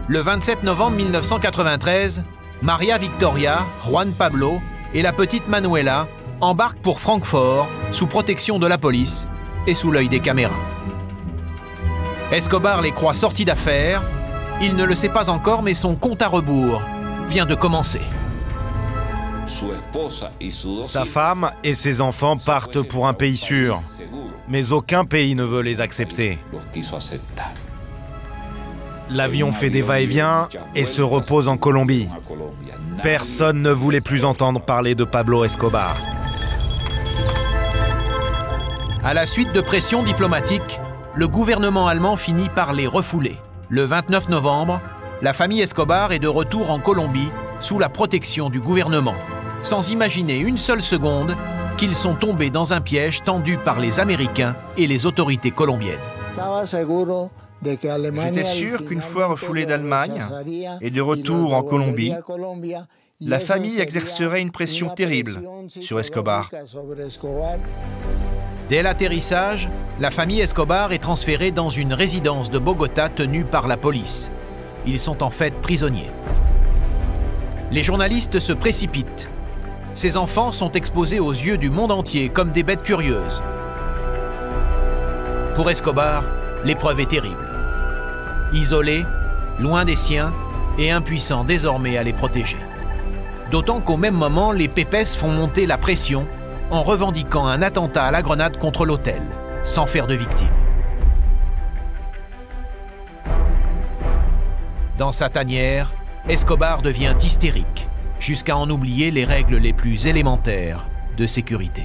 Le 27 novembre 1993, Maria Victoria, Juan Pablo et la petite Manuela embarquent pour Francfort sous protection de la police et sous l'œil des caméras. Escobar les croit sortis d'affaires. Il ne le sait pas encore, mais son compte à rebours vient de commencer. Sa femme et ses enfants partent pour un pays sûr, mais aucun pays ne veut les accepter. L'avion fait des va-et-vient et se repose en Colombie. Personne ne voulait plus entendre parler de Pablo Escobar. À la suite de pressions diplomatiques, le gouvernement allemand finit par les refouler. Le 29 novembre, la famille Escobar est de retour en Colombie sous la protection du gouvernement, sans imaginer une seule seconde qu'ils sont tombés dans un piège tendu par les Américains et les autorités colombiennes. J'étais sûr qu'une fois refoulé d'Allemagne et de retour en Colombie, la famille exercerait une pression terrible sur Escobar. Dès l'atterrissage, la famille Escobar est transférée dans une résidence de Bogota tenue par la police. Ils sont en fait prisonniers. Les journalistes se précipitent. Ces enfants sont exposés aux yeux du monde entier comme des bêtes curieuses. Pour Escobar, l'épreuve est terrible. Isolé, loin des siens et impuissant désormais à les protéger. D'autant qu'au même moment, les Pépès font monter la pression en revendiquant un attentat à la grenade contre l'hôtel, sans faire de victimes. Dans sa tanière, Escobar devient hystérique, jusqu'à en oublier les règles les plus élémentaires de sécurité.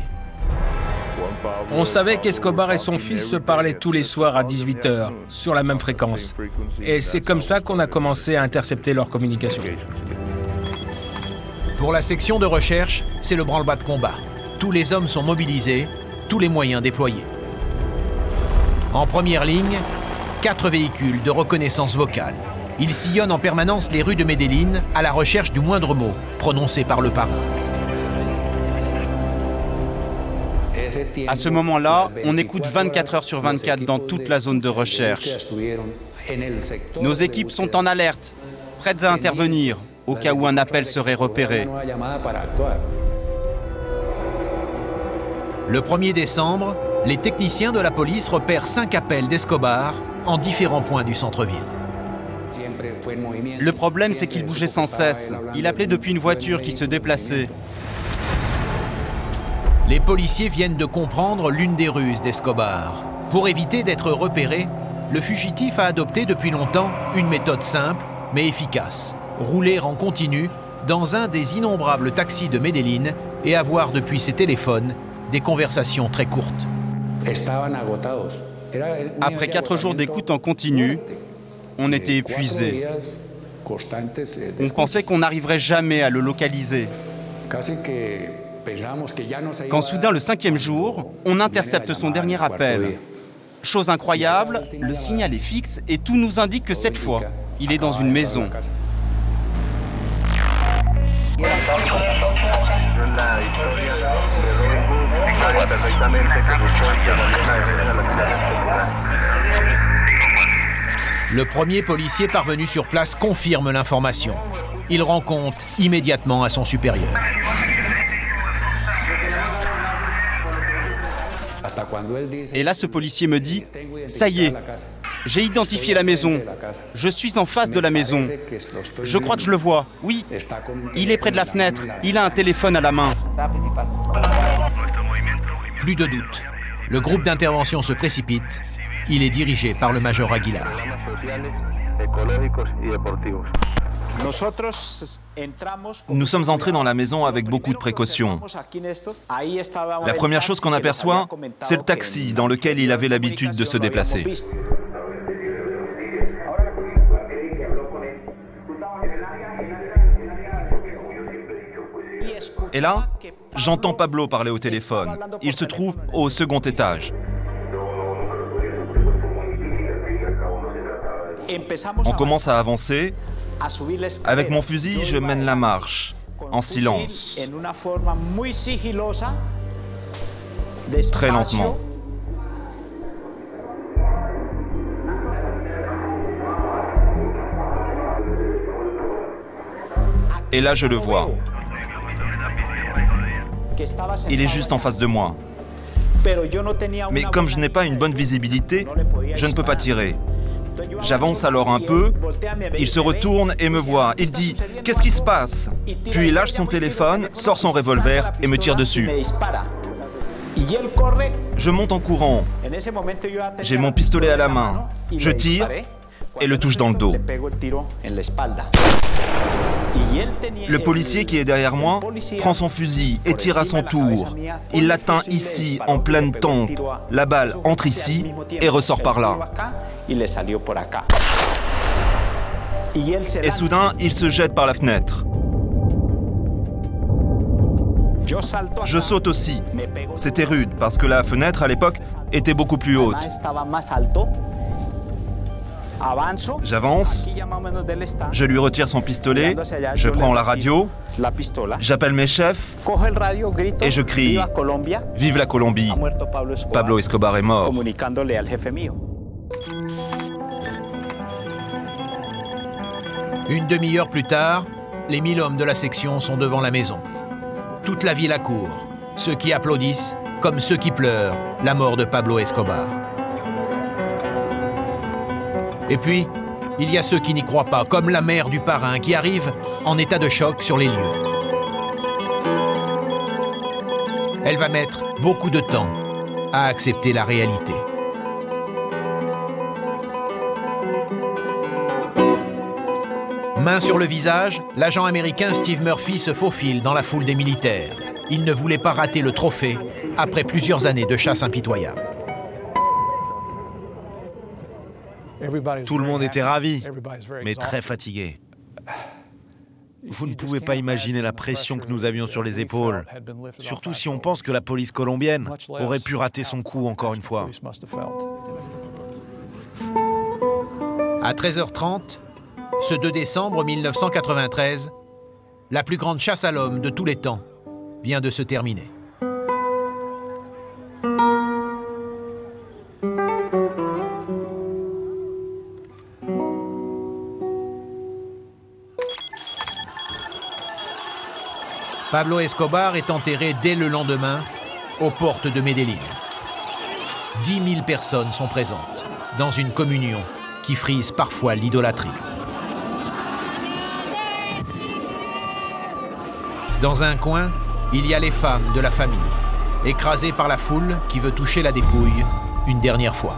On savait qu'Escobar et son fils se parlaient tous les soirs à 18h, sur la même fréquence. Et c'est comme ça qu'on a commencé à intercepter leur communication. Pour la section de recherche, c'est le branle-bas de combat. Tous les hommes sont mobilisés, tous les moyens déployés. En première ligne, 4 véhicules de reconnaissance vocale. Ils sillonnent en permanence les rues de Medellín à la recherche du moindre mot prononcé par le parrain. À ce moment-là, on écoute 24 heures sur 24 dans toute la zone de recherche. Nos équipes sont en alerte, prêtes à intervenir au cas où un appel serait repéré. Le 1er décembre, les techniciens de la police repèrent 5 appels d'Escobar en différents points du centre-ville. Le problème, c'est qu'il bougeait sans cesse. Il appelait depuis une voiture qui se déplaçait. Les policiers viennent de comprendre l'une des ruses d'Escobar. Pour éviter d'être repéré, le fugitif a adopté depuis longtemps une méthode simple mais efficace. Rouler en continu dans un des innombrables taxis de Medellín et avoir depuis ses téléphones des conversations très courtes. Après 4 jours d'écoute en continu, on était épuisés. On pensait qu'on n'arriverait jamais à le localiser. Quand soudain, le 5e jour, on intercepte son dernier appel. Chose incroyable, le signal est fixe et tout nous indique que cette fois, il est dans une maison. Le premier policier parvenu sur place confirme l'information. il rend compte immédiatement à son supérieur. Et là, ce policier me dit « Ça y est, j'ai identifié la maison. Je suis en face de la maison. Je crois que je le vois. Oui, il est près de la fenêtre. Il a un téléphone à la main. » Plus de doute. Le groupe d'intervention se précipite. Il est dirigé par le major Aguilar. Nous sommes entrés dans la maison avec beaucoup de précautions. La première chose qu'on aperçoit, c'est le taxi dans lequel il avait l'habitude de se déplacer. Et là, j'entends Pablo parler au téléphone. Il se trouve au second étage. On commence à avancer. Avec mon fusil, je mène la marche, en silence, très lentement. Et là, je le vois. Il est juste en face de moi. Mais comme je n'ai pas une bonne visibilité, je ne peux pas tirer. J'avance alors un peu, il se retourne et me voit. Il dit « Qu'est-ce qui se passe ?» Puis il lâche son téléphone, sort son revolver et me tire dessus. Je monte en courant. J'ai mon pistolet à la main. Je tire et le touche dans le dos. Le policier qui est derrière moi prend son fusil et tire à son tour. Il l'atteint ici, en pleine tempe. La balle entre ici et ressort par là. Et soudain, il se jette par la fenêtre. Je saute aussi. C'était rude parce que la fenêtre à l'époque était beaucoup plus haute. J'avance, je lui retire son pistolet, je prends la radio, j'appelle mes chefs et je crie « Vive la Colombie ! Pablo Escobar est mort !» Une demi-heure plus tard, les 1000 hommes de la section sont devant la maison. Toute la ville accourt, ceux qui applaudissent comme ceux qui pleurent la mort de Pablo Escobar. Et puis, il y a ceux qui n'y croient pas, comme la mère du parrain qui arrive en état de choc sur les lieux. Elle va mettre beaucoup de temps à accepter la réalité. Main sur le visage, l'agent américain Steve Murphy se faufile dans la foule des militaires. Il ne voulait pas rater le trophée après plusieurs années de chasse impitoyable. Tout le monde était ravi, mais très fatigué. Vous ne pouvez pas imaginer la pression que nous avions sur les épaules, surtout si on pense que la police colombienne aurait pu rater son coup encore une fois. À 13h30, ce 2 décembre 1993, la plus grande chasse à l'homme de tous les temps vient de se terminer. Pablo Escobar est enterré dès le lendemain aux portes de Medellín. 10 000 personnes sont présentes dans une communion qui frise parfois l'idolâtrie. Dans un coin, il y a les femmes de la famille, écrasées par la foule qui veut toucher la dépouille une dernière fois.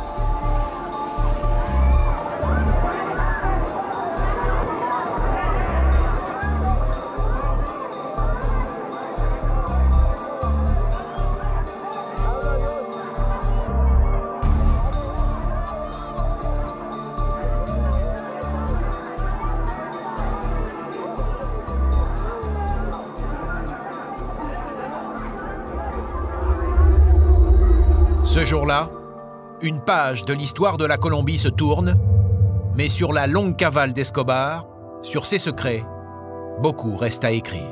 Ce jour-là, une page de l'histoire de la Colombie se tourne, mais sur la longue cavale d'Escobar, sur ses secrets, beaucoup reste à écrire.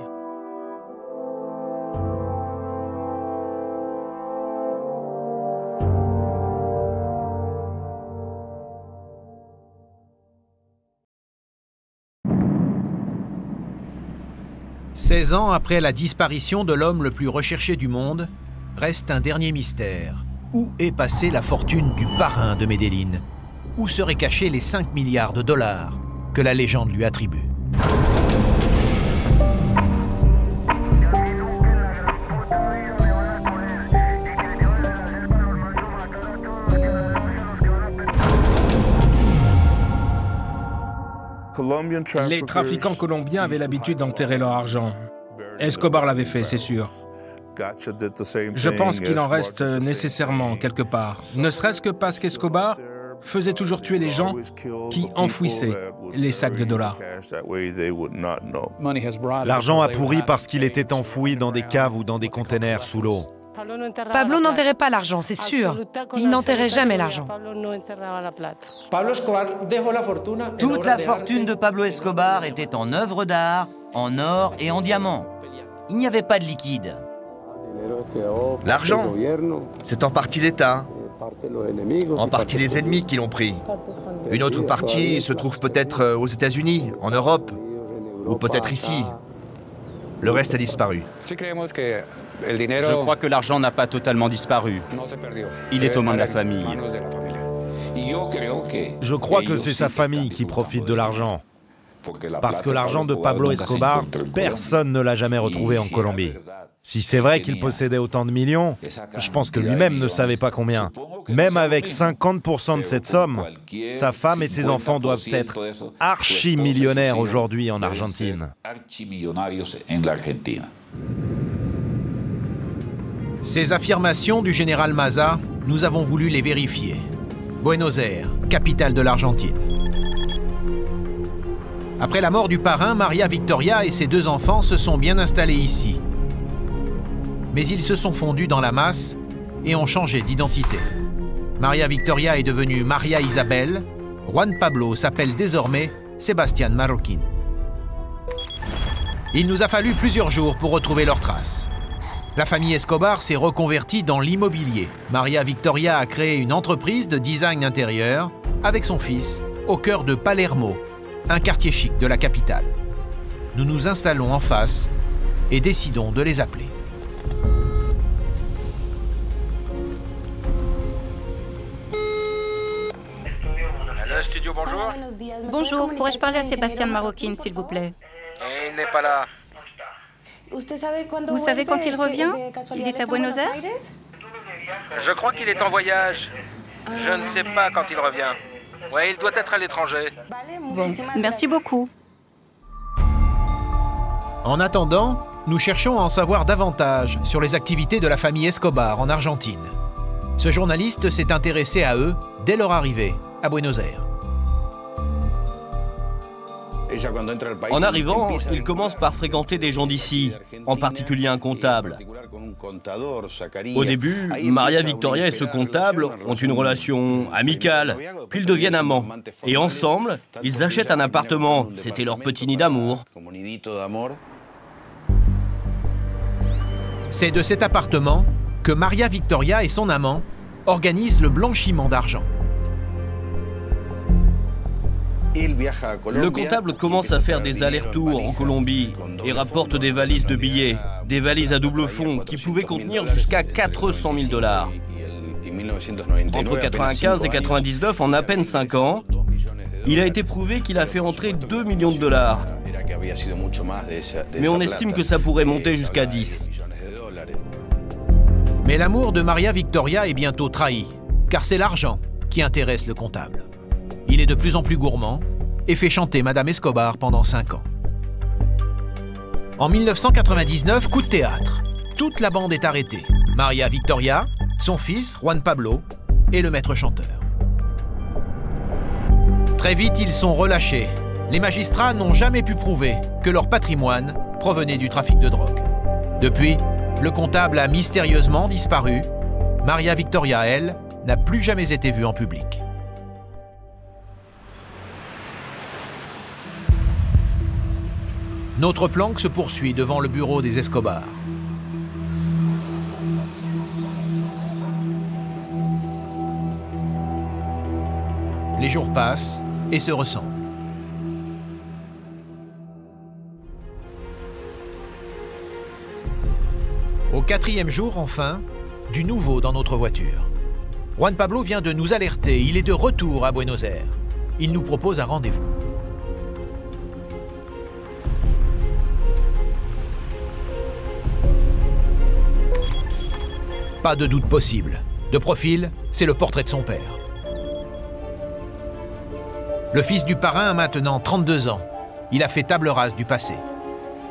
16 ans après la disparition de l'homme le plus recherché du monde, reste un dernier mystère. Où est passée la fortune du parrain de Medellín? Où seraient cachés les 5 milliards de dollars que la légende lui attribue? Les trafiquants colombiens avaient l'habitude d'enterrer leur argent. Escobar l'avait fait, c'est sûr. Je pense qu'il en reste nécessairement quelque part, ne serait-ce que parce qu'Escobar faisait toujours tuer les gens qui enfouissaient les sacs de dollars. L'argent a pourri parce qu'il était enfoui dans des caves ou dans des containers sous l'eau. Pablo n'enterrait pas l'argent, c'est sûr. Il n'enterrait jamais l'argent. Toute la fortune de Pablo Escobar était en œuvres d'art, en or et en diamants. Il n'y avait pas de liquide. L'argent, c'est en partie l'État, en partie les ennemis qui l'ont pris. Une autre partie se trouve peut-être aux États-Unis, en Europe, ou peut-être ici. Le reste a disparu. Je crois que l'argent n'a pas totalement disparu. Il est aux mains de la famille. Je crois que c'est sa famille qui profite de l'argent. Parce que l'argent de Pablo Escobar, personne ne l'a jamais retrouvé en Colombie. Si c'est vrai qu'il possédait autant de millions, je pense que lui-même ne savait pas combien. Même avec 50% de cette somme, sa femme et ses enfants doivent être archi-millionnaires aujourd'hui en Argentine. Ces affirmations du général Maza, nous avons voulu les vérifier. Buenos Aires, capitale de l'Argentine. Après la mort du parrain, Maria Victoria et ses 2 enfants se sont bien installés ici. Mais ils se sont fondus dans la masse et ont changé d'identité. Maria Victoria est devenue Maria Isabel. Juan Pablo s'appelle désormais Sebastián Marroquín. Il nous a fallu plusieurs jours pour retrouver leurs traces. La famille Escobar s'est reconvertie dans l'immobilier. Maria Victoria a créé une entreprise de design intérieur avec son fils au cœur de Palermo, un quartier chic de la capitale. Nous nous installons en face et décidons de les appeler. Allô, studio, bonjour. Bonjour, pourrais-je parler à Sebastián Marroquín, s'il vous plaît? Il n'est pas là. Vous savez quand il revient? Il est à Buenos Aires? Je crois qu'il est en voyage. Je ne sais pas quand il revient. Ouais, il doit être à l'étranger. Bon, merci beaucoup. En attendant, nous cherchons à en savoir davantage sur les activités de la famille Escobar en Argentine. Ce journaliste s'est intéressé à eux dès leur arrivée à Buenos Aires. En arrivant, il commence par fréquenter des gens d'ici, en particulier un comptable. Au début, Maria Victoria et ce comptable ont une relation amicale, puis ils deviennent amants. Et ensemble, ils achètent un appartement. C'était leur petit nid d'amour. C'est de cet appartement que Maria Victoria et son amant organisent le blanchiment d'argent. Le comptable commence à faire des allers-retours en Colombie et rapporte des valises de billets, des valises à double fond qui pouvaient contenir jusqu'à 400 000 dollars. Entre 95 et 99, en à peine 5 ans, il a été prouvé qu'il a fait entrer 2 millions de dollars. Mais on estime que ça pourrait monter jusqu'à 10. Mais l'amour de Maria Victoria est bientôt trahi, car c'est l'argent qui intéresse le comptable. Il est de plus en plus gourmand et fait chanter Madame Escobar pendant 5 ans. En 1999, coup de théâtre. Toute la bande est arrêtée. Maria Victoria, son fils, Juan Pablo, et le maître chanteur. Très vite, ils sont relâchés. Les magistrats n'ont jamais pu prouver que leur patrimoine provenait du trafic de drogue. Depuis, le comptable a mystérieusement disparu. Maria Victoria, elle, n'a plus jamais été vue en public. Notre planque se poursuit devant le bureau des Escobar. Les jours passent et se ressemblent. Au 4e jour, enfin, du nouveau dans notre voiture. Juan Pablo vient de nous alerter, il est de retour à Buenos Aires. Il nous propose un rendez-vous. Pas de doute possible. De profil, c'est le portrait de son père. Le fils du parrain a maintenant 32 ans. Il a fait table rase du passé.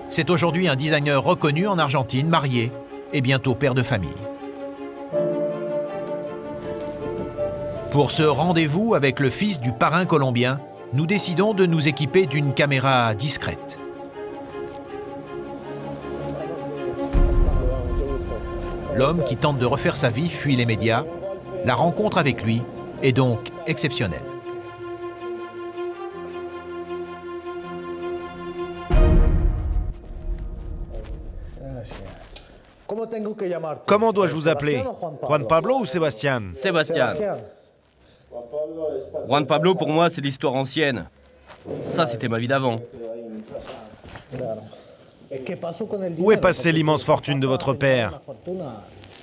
C'est aujourd'hui un designer reconnu en Argentine, marié et bientôt père de famille. Pour ce rendez-vous avec le fils du parrain colombien, nous décidons de nous équiper d'une caméra discrète. L'homme qui tente de refaire sa vie fuit les médias. La rencontre avec lui est donc exceptionnelle. Comment dois-je vous appeler? Juan Pablo ou Sébastien? Sébastien. Juan Pablo, pour moi, c'est l'histoire ancienne. Ça, c'était ma vie d'avant. Où est passée l'immense fortune de votre père?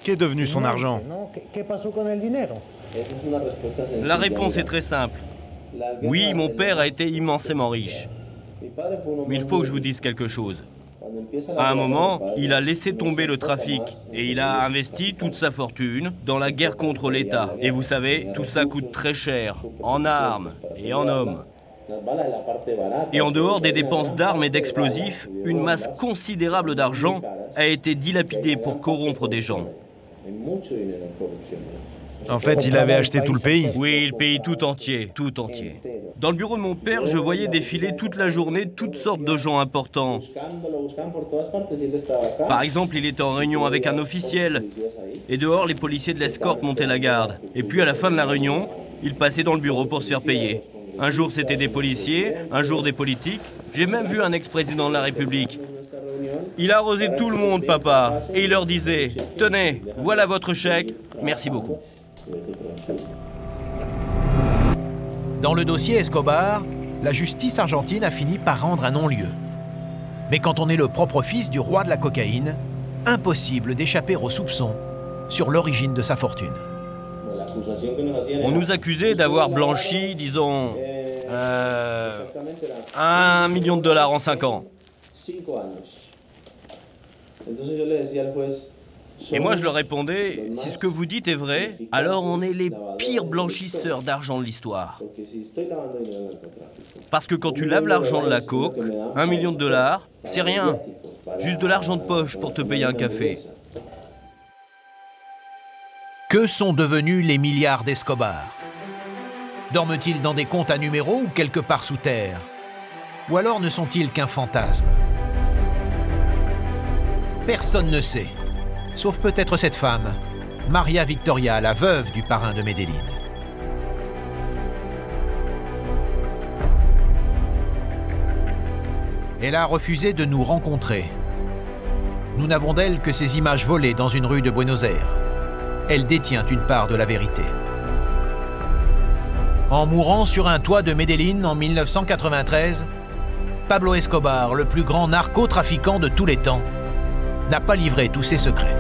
Qu'est devenu son argent? La réponse est très simple. Oui, mon père a été immensément riche. Mais il faut que je vous dise quelque chose. À un moment, il a laissé tomber le trafic et il a investi toute sa fortune dans la guerre contre l'État. Et vous savez, tout ça coûte très cher, en armes et en hommes. Et en dehors des dépenses d'armes et d'explosifs, une masse considérable d'argent a été dilapidée pour corrompre des gens. En fait, il avait acheté tout le pays. Oui, le pays tout entier, tout entier. Dans le bureau de mon père, je voyais défiler toute la journée toutes sortes de gens importants. Par exemple, il était en réunion avec un officiel. Et dehors, les policiers de l'escorte montaient la garde. Et puis à la fin de la réunion, il passait dans le bureau pour se faire payer. Un jour, c'était des policiers, un jour des politiques. J'ai même vu un ex-président de la République. Il arrosait tout le monde, papa, et il leur disait « Tenez, voilà votre chèque, merci beaucoup ». Dans le dossier Escobar, la justice argentine a fini par rendre un non-lieu. Mais quand on est le propre fils du roi de la cocaïne, impossible d'échapper aux soupçons sur l'origine de sa fortune. On nous accusait d'avoir blanchi, disons, $1 million en 5 ans. Et moi je leur répondais, si ce que vous dites est vrai, alors on est les pires blanchisseurs d'argent de l'histoire. Parce que quand tu laves l'argent de la coke, $1 million, c'est rien. Juste de l'argent de poche pour te payer un café. Que sont devenus les milliards d'Escobar? Dorment-ils dans des comptes à numéros ou quelque part sous terre? Ou alors ne sont-ils qu'un fantasme? Personne ne sait, sauf peut-être cette femme, Maria Victoria, la veuve du parrain de Medellín. Elle a refusé de nous rencontrer. Nous n'avons d'elle que ces images volées dans une rue de Buenos Aires. Elle détient une part de la vérité. En mourant sur un toit de Medellín en 1993, Pablo Escobar, le plus grand narcotrafiquant de tous les temps, n'a pas livré tous ses secrets.